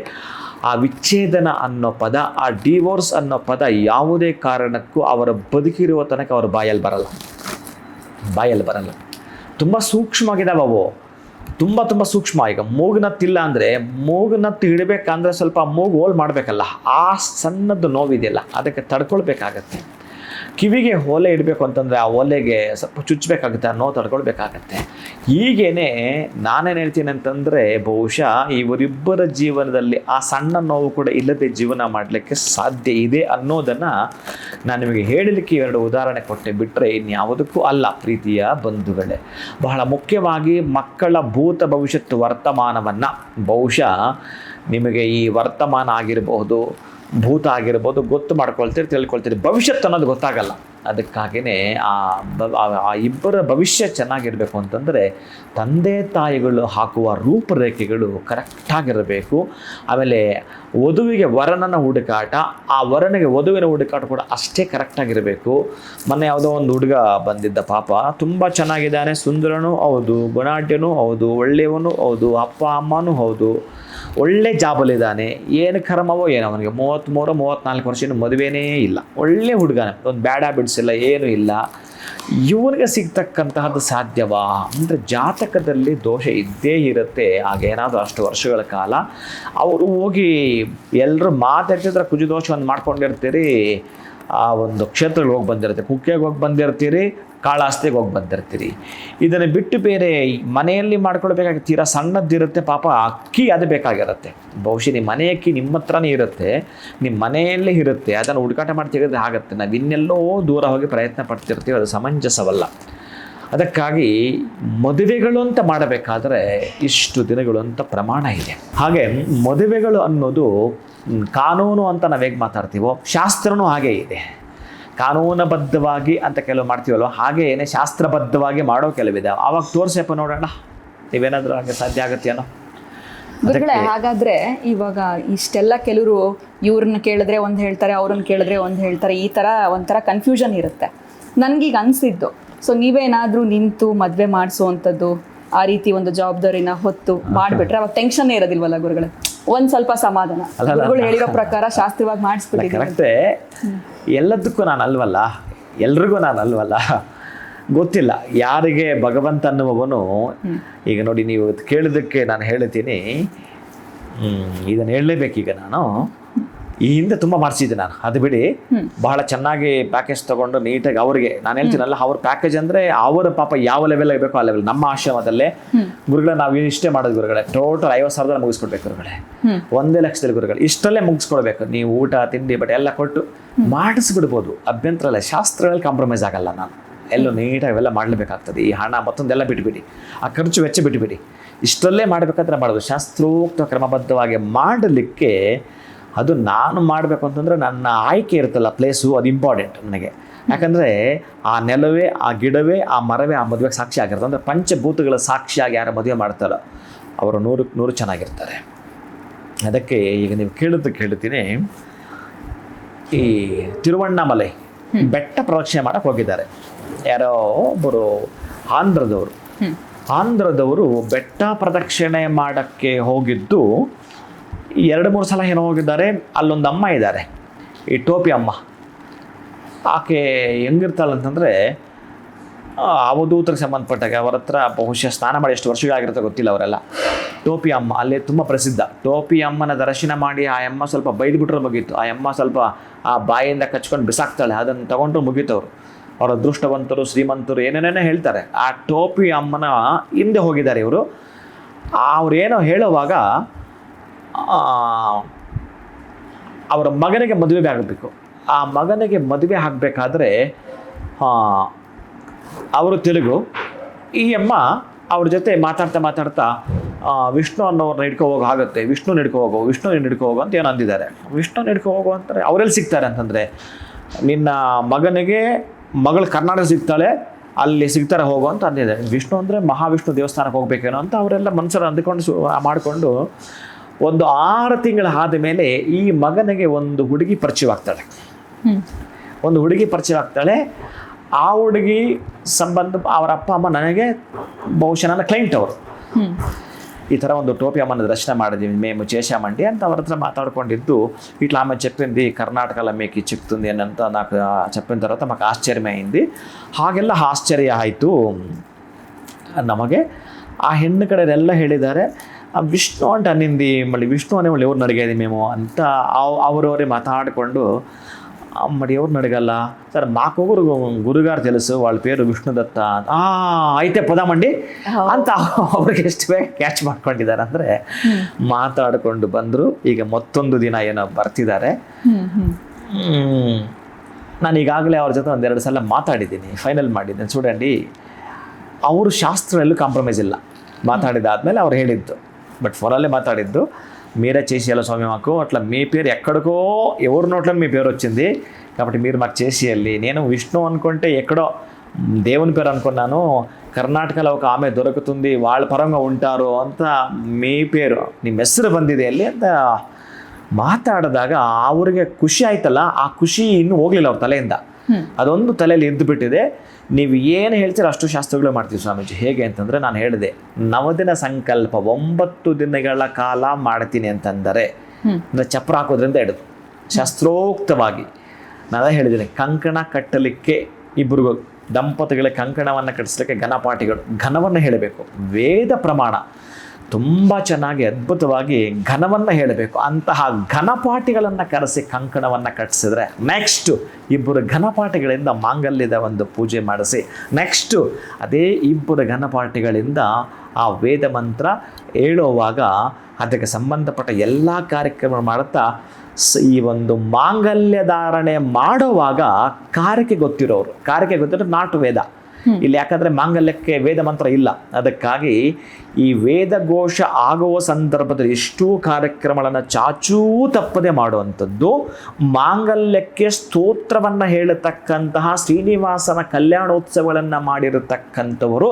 ಆ ವಿಚ್ಛೇದನ ಅನ್ನೋ ಪದ, ಆ ಡಿವೋರ್ಸ್ ಅನ್ನೋ ಪದ ಯಾವುದೇ ಕಾರಣಕ್ಕೂ ಅವರ ಬದುಕಿರುವ ತನಕ ಅವ್ರ ಬಾಯಲ್ಲಿ ಬರಲ್ಲ. ತುಂಬ ಸೂಕ್ಷ್ಮವಾಗಿದ್ದಾವೆ ಅವು, ತುಂಬ ಸೂಕ್ಷ್ಮ. ಈಗ ಮೂಗುನತ್ತಿಲ್ಲ ಅಂದರೆ, ಮೂಗುನತ್ತು ಇಡಬೇಕಂದ್ರೆ ಸ್ವಲ್ಪ ಮೂಗು ಹೋಲ್ ಮಾಡಬೇಕಲ್ಲ, ಆ ಸಣ್ಣದ್ದು ನೋವಿದೆಯಲ್ಲ ಅದಕ್ಕೆ ತಡ್ಕೊಳ್ಬೇಕಾಗತ್ತೆ. ಕಿವಿಗೆ ಓಲೆ ಇಡಬೇಕು ಅಂತಂದರೆ ಆ ಓಲೆಗೆ ಸ್ವಲ್ಪ ಚುಚ್ಚಬೇಕಾಗುತ್ತೆ, ಆ ನೋವು ತಡ್ಕೊಳ್ಬೇಕಾಗತ್ತೆ. ಹೀಗೇ ನಾನೇನು ಹೇಳ್ತೀನಿ ಅಂತಂದರೆ, ಬಹುಶಃ ಇವರಿಬ್ಬರ ಜೀವನದಲ್ಲಿ ಆ ಸಣ್ಣ ನೋವು ಕೂಡ ಇಲ್ಲದೆ ಜೀವನ ಮಾಡಲಿಕ್ಕೆ ಸಾಧ್ಯ ಇದೆ ಅನ್ನೋದನ್ನು ನಾನು ನಿಮಗೆ ಹೇಳಲಿಕ್ಕೆ 2 ಉದಾಹರಣೆ ಕೊಟ್ಟೆ, ಬಿಟ್ಟರೆ ಇನ್ಯಾವುದಕ್ಕೂ ಅಲ್ಲ. ಪ್ರೀತಿಯ ಬಂಧುಗಳೇ, ಬಹಳ ಮುಖ್ಯವಾಗಿ ಮಕ್ಕಳ ಭೂತ ಭವಿಷ್ಯತ್ತು ವರ್ತಮಾನವನ್ನು ಬಹುಶಃ ನಿಮಗೆ ಈ ವರ್ತಮಾನ ಆಗಿರಬಹುದು, ಭೂತ ಆಗಿರ್ಬೋದು ಗೊತ್ತು ಮಾಡ್ಕೊಳ್ತೀರಿ, ತಿಳ್ಕೊಳ್ತೀರಿ. ಭವಿಷ್ಯತ್ತು ಅನ್ನೋದು ಗೊತ್ತಾಗಲ್ಲ. ಅದಕ್ಕಾಗಿಯೇ ಆ ಇಬ್ಬರ ಭವಿಷ್ಯ ಚೆನ್ನಾಗಿರಬೇಕು ಅಂತಂದರೆ ತಂದೆ ತಾಯಿಗಳು ಹಾಕುವ ರೂಪರೇಖೆಗಳು ಕರೆಕ್ಟಾಗಿರಬೇಕು. ಆಮೇಲೆ ವಧುವಿಗೆ ವರನನ ಹುಡುಕಾಟ, ಆ ವರನಿಗೆ ವಧುವಿನ ಹುಡುಕಾಟ ಕೂಡ ಅಷ್ಟೇ ಕರೆಕ್ಟಾಗಿರಬೇಕು. ಮೊನ್ನೆ ಯಾವುದೋ ಒಂದು ಹುಡುಗ ಬಂದಿದ್ದ, ಪಾಪ ತುಂಬ ಚೆನ್ನಾಗಿದ್ದಾನೆ, ಸುಂದರನೂ ಹೌದು, ಗುಣಾಢ್ಯನೂ ಹೌದು, ಒಳ್ಳೆಯವನು ಹೌದು, ಅಪ್ಪ ಅಮ್ಮನೂ ಹೌದು, ಒಳ್ಳೆ ಜಾಬಲ್ಲಿದ್ದಾನೆ. ಏನು ಕರ್ಮವೋ ಏನೋ, ಅವನಿಗೆ 33-34 ವರ್ಷ ಮದುವೆನೇ ಇಲ್ಲ, ಒಳ್ಳೆ ಹುಡುಗನೇ, ಒಂದು ಬ್ಯಾಡ್ ಹ್ಯಾಬಿಟ್ಸ್ ಇಲ್ಲ, ಏನೂ ಇಲ್ಲ. ಇವನಿಗೆ ಸಿಗ್ತಕ್ಕಂತಹದ್ದು ಸಾಧ್ಯವಾ ಅಂದರೆ ಜಾತಕದಲ್ಲಿ ದೋಷ ಇದ್ದೇ ಇರುತ್ತೆ. ಆಗೇನಾದರೂ ಅಷ್ಟು ವರ್ಷಗಳ ಕಾಲ ಅವರು ಹೋಗಿ ಎಲ್ಲರೂ ಮಾತಾಡ್ತಿದ್ರೆ ಕುಜು ದೋಷ ಒಂದು ಮಾಡ್ಕೊಂಡಿರ್ತೀರಿ, ಆ ಒಂದು ಕ್ಷೇತ್ರಗಳಿಗೆ ಹೋಗಿ ಬಂದಿರ್ತೀರಿ, ಕುಕ್ಕೆಗೆ ಹೋಗಿ ಬಂದಿರ್ತೀರಿ, ಕಾಳಾಸ್ತಿಗೆ ಹೋಗಿ ಬಂದಿರ್ತೀರಿ. ಇದನ್ನು ಬಿಟ್ಟು ಬೇರೆ ಮನೆಯಲ್ಲಿ ಮಾಡ್ಕೊಳ್ಬೇಕಾಗಿ ತೀರಾ ಸಣ್ಣದ್ದಿರುತ್ತೆ ಪಾಪ, ಅಕ್ಕಿ ಅದು ಬೇಕಾಗಿರುತ್ತೆ. ಬಹುಶಃ ನಿಮ್ಮ ಮನೆ ಅಕ್ಕಿ ನಿಮ್ಮ ಹತ್ರನೇ ಇರುತ್ತೆ, ನಿಮ್ಮ ಮನೆಯಲ್ಲೇ ಇರುತ್ತೆ, ಅದನ್ನು ಹುಡುಕಾಟ ಮಾಡಿ ತೆಗೆದ್ರೆ ಆಗುತ್ತೆ. ನಾವು ಇನ್ನೆಲ್ಲೋ ದೂರ ಹೋಗಿ ಪ್ರಯತ್ನ ಪಡ್ತಿರ್ತೀವಿ, ಅದು ಸಮಂಜಸವಲ್ಲ. ಅದಕ್ಕಾಗಿ ಮದುವೆಗಳು ಅಂತ ಮಾಡಬೇಕಾದ್ರೆ ಇಷ್ಟು ದಿನಗಳು ಅಂತ ಪ್ರಮಾಣ ಇದೆ. ಹಾಗೆ ಮದುವೆಗಳು ಅನ್ನೋದು ಕಾನೂನು ಅಂತ ನಾವು ಹೇಗೆ ಮಾತಾಡ್ತೀವೋ ಶಾಸ್ತ್ರನೂ ಹಾಗೇ ಇದೆ. ಕಾನೂನುಬದ್ಧವಾಗಿ ಅಂತ ಕೆಲವು ಮಾಡ್ತೀವಲ್ವ, ಹಾಗೇನೆ ಶಾಸ್ತ್ರಬದ್ಧವಾಗಿ ಮಾಡೋ ಕೆಲವಿದೆ. ಆವಾಗ ತೋರಿಸಪ್ಪ ನೋಡೋಣ, ನೀವೇನಾದರೂ ಹಾಗೆ ಸಾಧ್ಯ ಆಗುತ್ತೆ ಅನ್ನೋ. ಗುರುಗಳೇ, ಹಾಗಾದ್ರೆ ಇವಾಗ ಇಷ್ಟೆಲ್ಲ ಕೆಲವರು ಇವ್ರನ್ನ ಕೇಳಿದ್ರೆ ಒಂದು ಹೇಳ್ತಾರೆ, ಅವ್ರನ್ನ ಕೇಳಿದ್ರೆ ಒಂದು ಹೇಳ್ತಾರೆ, ಈ ಥರ ಒಂಥರ ಕನ್ಫ್ಯೂಷನ್ ಇರುತ್ತೆ. ನನಗೀಗ ಅನಿಸಿದ್ದು, ಸೊ ನೀವೇನಾದರೂ ನಿಂತು ಮದುವೆ ಮಾಡಿಸೋವಂಥದ್ದು, ಆ ರೀತಿ ಒಂದು ಜವಾಬ್ದಾರಿನ ಹೊತ್ತು ಮಾಡಿಬಿಟ್ರೆ ಅವಾಗ ಟೆನ್ಷನ್ ಇರೋದಿಲ್ವಲ್ಲ ಗುರುಗಳೇ, ಒಂದು ಸ್ವಲ್ಪ ಸಮಾಧಾನ. ಗುರುಗಳು ಹೇಳಿರೋ ಪ್ರಕಾರ ಶಾಸ್ತ್ರವಾಗಿ ಮಾಡಿಸ್ಬಿಟ್ಟಿದ್ದೀವಿ. ಕರೆಕ್ಟೇ, ಎಲ್ಲದಕ್ಕೂ ನಾನು ಅಲ್ವಲ್ಲ, ಎಲ್ರಿಗೂ ನಾನು ಅಲ್ವಲ್ಲ, ಗೊತ್ತಿಲ್ಲ ಯಾರಿಗೆ ಭಗವಂತ ಅನ್ನುವವನು. ಈಗ ನೋಡಿ, ನೀವು ಕೇಳಿದ್ದಕ್ಕೆ ನಾನು ಹೇಳ್ತೀನಿ, ಇದನ್ನು ಹೇಳಲೇಬೇಕೀಗ. ನಾನು ಈ ಹಿಂದೆ ತುಂಬ ಮಾಡಿಸಿದ್ದೆ ನಾನು, ಅದು ಬಿಡಿ. ಬಹಳ ಚೆನ್ನಾಗಿ ಪ್ಯಾಕೇಜ್ ತೊಗೊಂಡು ನೀಟಾಗಿ ಅವ್ರಿಗೆ ನಾನು ಹೇಳ್ತೀನಲ್ಲ, ಅವ್ರ ಪ್ಯಾಕೇಜ್ ಅಂದರೆ ಅವರ ಪಾಪ ಯಾವ ಲೆವೆಲ್ ಬೇಕೋ ಆ ಲೆವೆಲ್. ನಮ್ಮ ಆಶ್ರಮದಲ್ಲೇ ಗುರುಗಳೇ ನಾವು ಇಷ್ಟೇ ಮಾಡೋದು ಗುರುಗಳೇ, ಟೋಟಲ್ 50,000 ಮುಗಿಸ್ಕೊಡ್ಬೇಕು ಗುರುಗಳೇ, 1 ಲಕ್ಷದಲ್ಲಿ ಗುರುಗಳು ಇಷ್ಟಲ್ಲೇ ಮುಗಿಸ್ಕೊಡ್ಬೇಕು. ನೀವು ಊಟ ತಿಂಡಿ ಬಟ್ ಎಲ್ಲ ಕೊಟ್ಟು ಮಾಡಿಸ್ಬಿಡ್ಬೋದು, ಅಭ್ಯಂತರ ಇಲ್ಲ. ಶಾಸ್ತ್ರಗಳಲ್ಲಿ ಕಾಂಪ್ರಮೈಸ್ ಆಗಲ್ಲ ನಾನು, ಎಲ್ಲೂ ನೀಟಾಗಿ ಅವೆಲ್ಲ ಮಾಡಲೇಬೇಕಾಗ್ತದೆ. ಈ ಹಣ ಮತ್ತೊಂದೆಲ್ಲ ಬಿಟ್ಬಿಡಿ, ಆ ಖರ್ಚು ವೆಚ್ಚ ಬಿಟ್ಬಿಡಿ, ಇಷ್ಟಲ್ಲೇ ಮಾಡಬೇಕಾದ್ರೆ ಮಾಡೋದು. ಶಾಸ್ತ್ರೋಕ್ತ ಕ್ರಮಬದ್ಧವಾಗಿ ಮಾಡಲಿಕ್ಕೆ ಅದು ನಾನು ಮಾಡಬೇಕು ಅಂತಂದರೆ ನನ್ನ ಆಯ್ಕೆ ಇರುತ್ತಲ್ಲ, ಪ್ಲೇಸು, ಅದು ಇಂಪಾರ್ಟೆಂಟ್ ನನಗೆ. ಯಾಕಂದರೆ ಆ ನೆಲವೇ, ಆ ಗಿಡವೇ, ಆ ಮರವೇ ಆ ಮದುವೆಗೆ ಸಾಕ್ಷಿ ಆಗಿರುತ್ತೆ. ಅಂದರೆ ಪಂಚಭೂತಗಳ ಸಾಕ್ಷಿಯಾಗಿ ಯಾರು ಮದುವೆ ಮಾಡ್ತಾರೋ ಅವರು 100ಕ್ಕೆ 100 ಚೆನ್ನಾಗಿರ್ತಾರೆ. ಅದಕ್ಕೆ ಈಗ ನೀವು ಕೇಳ್ತೀನಿ, ಈ ತಿರುವಣ್ಣಾಮಲೈ ಬೆಟ್ಟ ಪ್ರದಕ್ಷಿಣೆ ಮಾಡೋಕ್ಕೆ ಹೋಗಿದ್ದಾರೆ ಯಾರೋ ಒಬ್ಬರು ಆಂಧ್ರದವರು ಬೆಟ್ಟ ಪ್ರದಕ್ಷಿಣೆ ಮಾಡೋಕ್ಕೆ ಹೋಗಿದ್ದು 2-3 ಸಲ ಏನೋ ಹೋಗಿದ್ದಾರೆ. ಅಲ್ಲೊಂದು ಅಮ್ಮ ಇದ್ದಾರೆ, ಈ ಟೋಪಿ ಅಮ್ಮ. ಆಕೆ ಹೆಂಗಿರ್ತಾಳೆ ಅಂತಂದರೆ, ಅವಧೂತರಿಗೆ ಸಂಬಂಧಪಟ್ಟಾಗ ಅವರ ಹತ್ರ ಬಹುಶಃ ಸ್ನಾನ ಮಾಡಿ ಎಷ್ಟು ವರ್ಷಗಳಾಗಿರುತ್ತೆ ಗೊತ್ತಿಲ್ಲ ಅವರೆಲ್ಲ. ಟೋಪಿ ಅಮ್ಮ ಅಲ್ಲಿ ತುಂಬ ಪ್ರಸಿದ್ಧ. ಟೋಪಿ ಅಮ್ಮನ ದರ್ಶನ ಮಾಡಿ ಆ ಅಮ್ಮ ಸ್ವಲ್ಪ ಬೈದ್ಬಿಟ್ರೆ ಮುಗೀತು. ಆ ಅಮ್ಮ ಸ್ವಲ್ಪ ಆ ಬಾಯಿಂದ ಕಚ್ಕೊಂಡು ಬಿಸಾಕ್ತಾಳೆ, ಅದನ್ನು ತಗೊಂಡ್ರು ಮುಗೀತವ್ರು. ಅವರ ಅದೃಷ್ಟವಂತರು, ಶ್ರೀಮಂತರು, ಏನೇನೇನೋ ಹೇಳ್ತಾರೆ. ಆ ಟೋಪಿ ಅಮ್ಮನ ಹಿಂದೆ ಹೋಗಿದ್ದಾರೆ ಇವರು. ಅವ್ರೇನೋ ಹೇಳುವಾಗ ಅವರ ಮಗನಿಗೆ ಮದುವೆ ಆಗಬೇಕು. ಆ ಮಗನಿಗೆ ಮದುವೆ ಆಗಬೇಕಾದ್ರೆ ಅವರು ತೆಲುಗು, ಈ ಅಮ್ಮ ಅವ್ರ ಜೊತೆ ಮಾತಾಡ್ತಾ ವಿಷ್ಣು ಅನ್ನೋರನ್ನ ಹಿಡ್ಕೊ ಹೋಗೋ ಆಗುತ್ತೆ, ವಿಷ್ಣು ಹಿಡ್ಕೊ ಹೋಗೋ ಅಂತ ಏನೋ ಅಂದಿದ್ದಾರೆ. ವಿಷ್ಣು ಹಿಡ್ಕೊ ಹೋಗೋ ಅಂತಾರೆ. ಅವರೆಲ್ಲಿ ಸಿಗ್ತಾರೆ ಅಂತಂದರೆ, ನಿನ್ನ ಮಗನಿಗೆ ಮಗಳು ಕರ್ನಾಟಕ ಸಿಗ್ತಾಳೆ, ಅಲ್ಲಿ ಸಿಗ್ತಾರೆ ಹೋಗೋ ಅಂತ ಅಂದಿದ್ದಾರೆ. ವಿಷ್ಣು ಅಂದರೆ ಮಹಾವಿಷ್ಣು ದೇವಸ್ಥಾನಕ್ಕೆ ಹೋಗ್ಬೇಕೇನೋ ಅಂತ ಅವರೆಲ್ಲ ಮನಸ್ಸಲ್ಲಿ ಅಂದುಕೊಂಡು ಮಾಡಿಕೊಂಡು ಒಂದು 6 ತಿಂಗಳ ಆದ ಮೇಲೆ ಈ ಮಗನಿಗೆ ಒಂದು ಹುಡುಗಿ ಪರಿಚಯವಾಗ್ತಾಳೆ. ಆ ಹುಡುಗಿ ಸಂಬಂಧ ಅವರ ಅಪ್ಪ ಅಮ್ಮ ನನಗೆ ಬಹುಶಃ ನನ್ನ ಕ್ಲೈಂಟ್ ಅವರು. ఈ తర ಒಂದು టోపీ అమ్మని దర్శనం ಮಾಡಿದ್ವಿ మేము చేశామండి ಅಂತ ಅವ್ರ ಹತ್ರ మాట్లాడుಕೊಂಡಿದ್ದು ఇట్లా ఆమె చెప్పింది కర్ణాటకలో మీకు చిక్కుతుంది అని ಅಂತ నాకు చెప్పిన తర్వాత మాకు ఆశ్చర్యం అయింది. ಹಾಗೆಲ್ಲ ಆಶ್ಚರ್ಯ ಆಯಿತು ನಮಗೆ. ಆ ಹೆಣ್ಣು ಕಡೆಯೆಲ್ಲ ಹೇಳಿದ್ದಾರೆ ವಿಷ್ಣು ಅಂತ ಅನ್ನಿಂది మళ్ళీ విష్ణు అనే వాళ్ళు ఎవరు అడిగేది మేము ಅಂತ ಅವರವರೇ మాట్లాడుಕೊಂಡು మరి ఎవరిని అడగల సరే మాకు గురుగారు తెలుసు వాళ్ళ పేరు విష్ణుదత్త అయితే పోదామండి ಅಂತ ಅವ್ರಿಗೆ ಎಷ್ಟು ಬೇಗ ಕ್ಯಾಚ್ ಮಾಡ್ಕೊಂಡಿದ್ದಾರೆ ಅಂದರೆ ಮಾತಾಡಿಕೊಂಡು ಬಂದರು. ಈಗ ಮತ್ತೊಂದು ದಿನ ಏನೋ ಬರ್ತಿದ್ದಾರೆ. ನಾನು ಈಗಾಗಲೇ ಅವ್ರ ಜೊತೆ 1-2 ಸಲ ಮಾತಾಡಿದ್ದೀನಿ, ಫೈನಲ್ ಮಾಡಿದ್ದೀನಿ. చూడండి ಅವರು ಶಾಸ್ತ್ರದಲ್ಲೂ ಕಾಂಪ್ರಮೈಸ್ ಇಲ್ಲ. మాట్లాడిదాದ್ಮೇಲೆ ಅವ್ರು ಹೇಳಿದ್ದು బట్ ఫోన్లే మాట్లాడిದ್ದು మీరే చేసేయాలి స్వామి మాకు అట్లా మీ పేరు ఎక్కడికో ఎవరి నోట్లో మీ పేరు వచ్చింది కాబట్టి మీరు మాకు చేసేయాలి. నేను విష్ణు అనుకుంటే ఎక్కడో దేవుని పేరు అనుకున్నాను, ಕರ್ನಾಟಕలో ఒక ಆಮೆ ದೊರಕುతుంది వాళ్ళ ಪರಂగా ఉంటారు ಅಂತ మీ పేరు ನಿಮ್ಮ ಹೆಸರು ಬಂದಿದೆ ಅಲ್ಲಿ ಅಂತ ಮಾತಾಡಿದಾಗ ಅವ್ರಿಗೆ ಖುಷಿ ಆಯ್ತಲ್ಲ, ಆ ಖುಷಿ ಇನ್ನೂ ಹೋಗಲಿಲ್ಲ ಅವ್ರ ತಲೆಯಿಂದ. ಅದೊಂದು ತಲೆಯಲ್ಲಿ ಇದ್ದು ಬಿಟ್ಟಿದೆ. ನೀವು ಏನು ಹೇಳ್ತೀರ ಅಷ್ಟು ಶಾಸ್ತ್ರಗಳು ಮಾಡ್ತೀವಿ ಸ್ವಾಮೀಜಿ. ಹೇಗೆ ಅಂತಂದರೆ ನಾನು ಹೇಳಿದೆ 9 ದಿನ ಸಂಕಲ್ಪ 9 ದಿನಗಳ ಕಾಲ ಮಾಡ್ತೀನಿ ಅಂತಂದರೆ ಅಂದರೆ ಚಪ್ರ ಹಾಕೋದ್ರಿಂದ ಹಿಡಿದು ಶಾಸ್ತ್ರೋಕ್ತವಾಗಿ ನಾನು ಹೇಳಿದ್ದೀನಿ. ಕಂಕಣ ಕಟ್ಟಲಿಕ್ಕೆ ಇಬ್ಬರಿಗೂ ದಂಪತಿಗಳ ಕಂಕಣವನ್ನು ಕಟ್ಟಿಸ್ಲಿಕ್ಕೆ ಘನಪಾಠಿಗಳು ಘನವನ್ನು ಹೇಳಬೇಕು. ವೇದ ಪ್ರಮಾಣ ತುಂಬ ಚೆನ್ನಾಗಿ ಅದ್ಭುತವಾಗಿ ಘನವನ್ನು ಹೇಳಬೇಕು. ಅಂತಹ ಘನಪಾಠಿಗಳನ್ನು ಕರೆಸಿ ಕಂಕಣವನ್ನು ಕಟ್ಟಿಸಿದ್ರೆ ನೆಕ್ಸ್ಟು ಇಬ್ಬರು ಘನಪಾಠಿಗಳಿಂದ ಮಾಂಗಲ್ಯದ ಒಂದು ಪೂಜೆ ಮಾಡಿಸಿ ನೆಕ್ಸ್ಟು ಅದೇ ಇಬ್ಬರು ಘನಪಾಠಿಗಳಿಂದ ಆ ವೇದ ಮಂತ್ರ ಹೇಳುವಾಗ ಅದಕ್ಕೆ ಸಂಬಂಧಪಟ್ಟ ಎಲ್ಲ ಕಾರ್ಯಕ್ರಮ ಮಾಡುತ್ತಾ ಈ ಒಂದು ಮಾಂಗಲ್ಯ ಧಾರಣೆ ಮಾಡುವಾಗ ಕಾರಕ್ಕೆ ಗೊತ್ತಿರೋರು ನಾಟು ವೇದ ಇಲ್ಲಿ. ಯಾಕಂದರೆ ಮಾಂಗಲ್ಯಕ್ಕೆ ವೇದ ಮಂತ್ರ ಇಲ್ಲ. ಅದಕ್ಕಾಗಿ ಈ ವೇದಘೋಷ ಆಗುವ ಸಂದರ್ಭದಲ್ಲಿ ಇಷ್ಟೂ ಕಾರ್ಯಕ್ರಮಗಳನ್ನು ಚಾಚೂ ತಪ್ಪದೆ ಮಾಡುವಂಥದ್ದು, ಮಾಂಗಲ್ಯಕ್ಕೆ ಸ್ತೋತ್ರವನ್ನು ಹೇಳತಕ್ಕಂತಹ ಶ್ರೀನಿವಾಸನ ಕಲ್ಯಾಣೋತ್ಸವಗಳನ್ನು ಮಾಡಿರತಕ್ಕಂಥವರು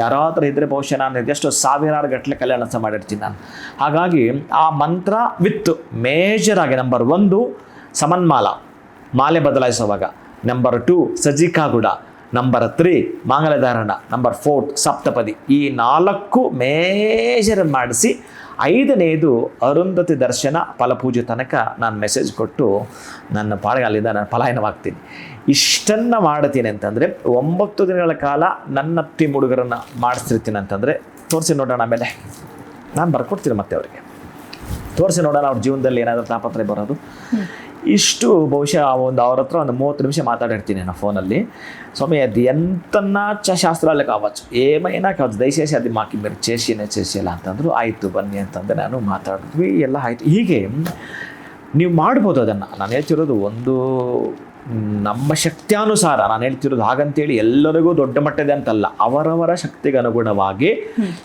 ಯಾರಾದರೂ ಇದ್ದರೆ ಬಹುಶಃ ನಾನು ಎಷ್ಟು ಸಾವಿರಾರು ಗಟ್ಟಲೆ ಕಲ್ಯಾಣೋತ್ಸವ ಮಾಡಿರ್ತೀನಿ ನಾನು. ಹಾಗಾಗಿ ಆ ಮಂತ್ರ ವಿತ್ ಮೇಜರಾಗಿ ನಂಬರ್ 1 ಸಮನ್ಮಾಲ ಮಾಲೆ ಬದಲಾಯಿಸುವಾಗ, ನಂಬರ್ 2 ಸಜ್ಜಿಕಾಗುಡ, ನಂಬರ್ 3 ಮಾಂಗಲ್ಯಧಾರಣ, ನಂಬರ್ 4 ಸಪ್ತಪದಿ, ಈ 4 ಮೇಜರ್ ಮಾಡಿಸಿ 5ನೇದು ಅರುಂಧತಿ ದರ್ಶನ ಫಲಪೂಜೆ ತನಕ ನಾನು ಮೆಸೇಜ್ ಕೊಟ್ಟು ನನ್ನ ಪಾಳಗಾಲಿಂದ ನಾನು ಪಲಾಯನವಾಗ್ತೀನಿ. ಇಷ್ಟನ್ನು ಮಾಡ್ತೀನಿ ಅಂತಂದರೆ 9 ದಿನಗಳ ಕಾಲ ನನ್ನ ಟೀಮ್ ಹುಡುಗರನ್ನು ಮಾಡಿಸ್ತಿರ್ತೀನಿ ಅಂತಂದರೆ ತೋರಿಸಿ ನೋಡೋಣ. ಆಮೇಲೆ ನಾನು ಬರ್ಕೊಡ್ತೀನಿ ಮತ್ತೆ ಅವರಿಗೆ ತೋರಿಸಿ ನೋಡೋಣ ಅವ್ರ ಜೀವನದಲ್ಲಿ ಏನಾದರೂ ತಾಪತ್ರೆ ಬರೋದು. ಇಷ್ಟು ಬಹುಶಃ ಅವ್ರ ಹತ್ರ ಒಂದು 30 నిమిషం మాట్లాడిర్ತೀನಿ నేను ఫోನಲ್ಲಿ. స్వామి అది ఎంతన్నా శాస్త్రాలు కావచ్చు ఏమైనా కావచ్చు దయచేసి అది మాకు మీరు చేసేలా ಅಂತಂದ್ರು. ಆಯಿತು ಬನ್ನಿ ಅಂತಂದರೆ ನಾನು ಮಾತಾಡಿದ್ವಿ, ಎಲ್ಲ ಆಯಿತು. ಹೀಗೆ ನೀವು ಮಾಡ್ಬೋದು ಅದನ್ನು. ನಾನು ಹೇಳ್ತಿರೋದು ಒಂದು ನಮ್ಮ ಶಕ್ತಿಯಾನುಸಾರ ನಾನು ಹೇಳ್ತಿರೋದು, ಹಾಗಂತೇಳಿ ಎಲ್ಲರಿಗೂ ದೊಡ್ಡ ಮಟ್ಟದ ಅಂತಲ್ಲ, ಅವರವರ ಶಕ್ತಿಗೆ ಅನುಗುಣವಾಗಿ.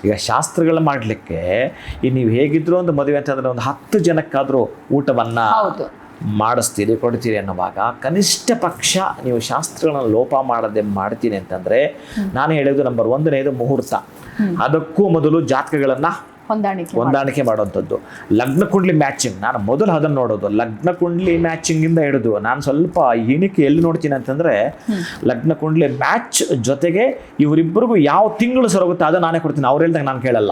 ಈಗ ಶಾಸ್ತ್ರಗಳು ಮಾಡಲಿಕ್ಕೆ ಈ ನೀವು ಹೇಗಿದ್ರು ಒಂದು ಮದುವೆ ಅಂತಂದರೆ ಒಂದು 10 ಜನಕ್ಕಾದರೂ ಊಟವನ್ನು ಮಾಡಿಸ್ತೀರಿ ಕೊಡ್ತೀರಿ ಅನ್ನುವಾಗ ಕನಿಷ್ಠ ಪಕ್ಷ ನೀವು ಶಾಸ್ತ್ರಗಳನ್ನ ಲೋಪ ಮಾಡದೆ ಮಾಡ್ತೀನಿ ಅಂತಂದರೆ ನಾನು ಹೇಳೋದು ನಂಬರ್ 1ನೇದು ಮುಹೂರ್ತ. ಅದಕ್ಕೂ ಮೊದಲು ಜಾತಕಗಳನ್ನು ಹೊಂದಾಣಿಕೆ ಮಾಡುವಂಥದ್ದು. ಲಗ್ನ ಕುಂಡ್ಲಿ ಮ್ಯಾಚಿಂಗ್ ನಾನು ಮೊದಲು ಅದನ್ನು ನೋಡೋದು. ಲಗ್ನ ಕುಂಡ್ಲಿ ಮ್ಯಾಚಿಂಗಿಂದ ಹಿಡಿದು ನಾನು ಸ್ವಲ್ಪ ಇಣಿಕೆ ಎಲ್ಲಿ ನೋಡ್ತೀನಿ ಅಂತಂದರೆ ಲಗ್ನ ಕುಂಡ್ಲಿ ಮ್ಯಾಚ್ ಜೊತೆಗೆ ಇವರಿಬ್ಬರಿಗೂ ಯಾವ ತಿಂಗಳು ಸರೋಗುತ್ತೆ ಅದು ನಾನೇ ಕೊಡ್ತೀನಿ. ಅವ್ರು ಹೇಳ್ದಾಗ ನಾನು ಕೇಳಲ್ಲ,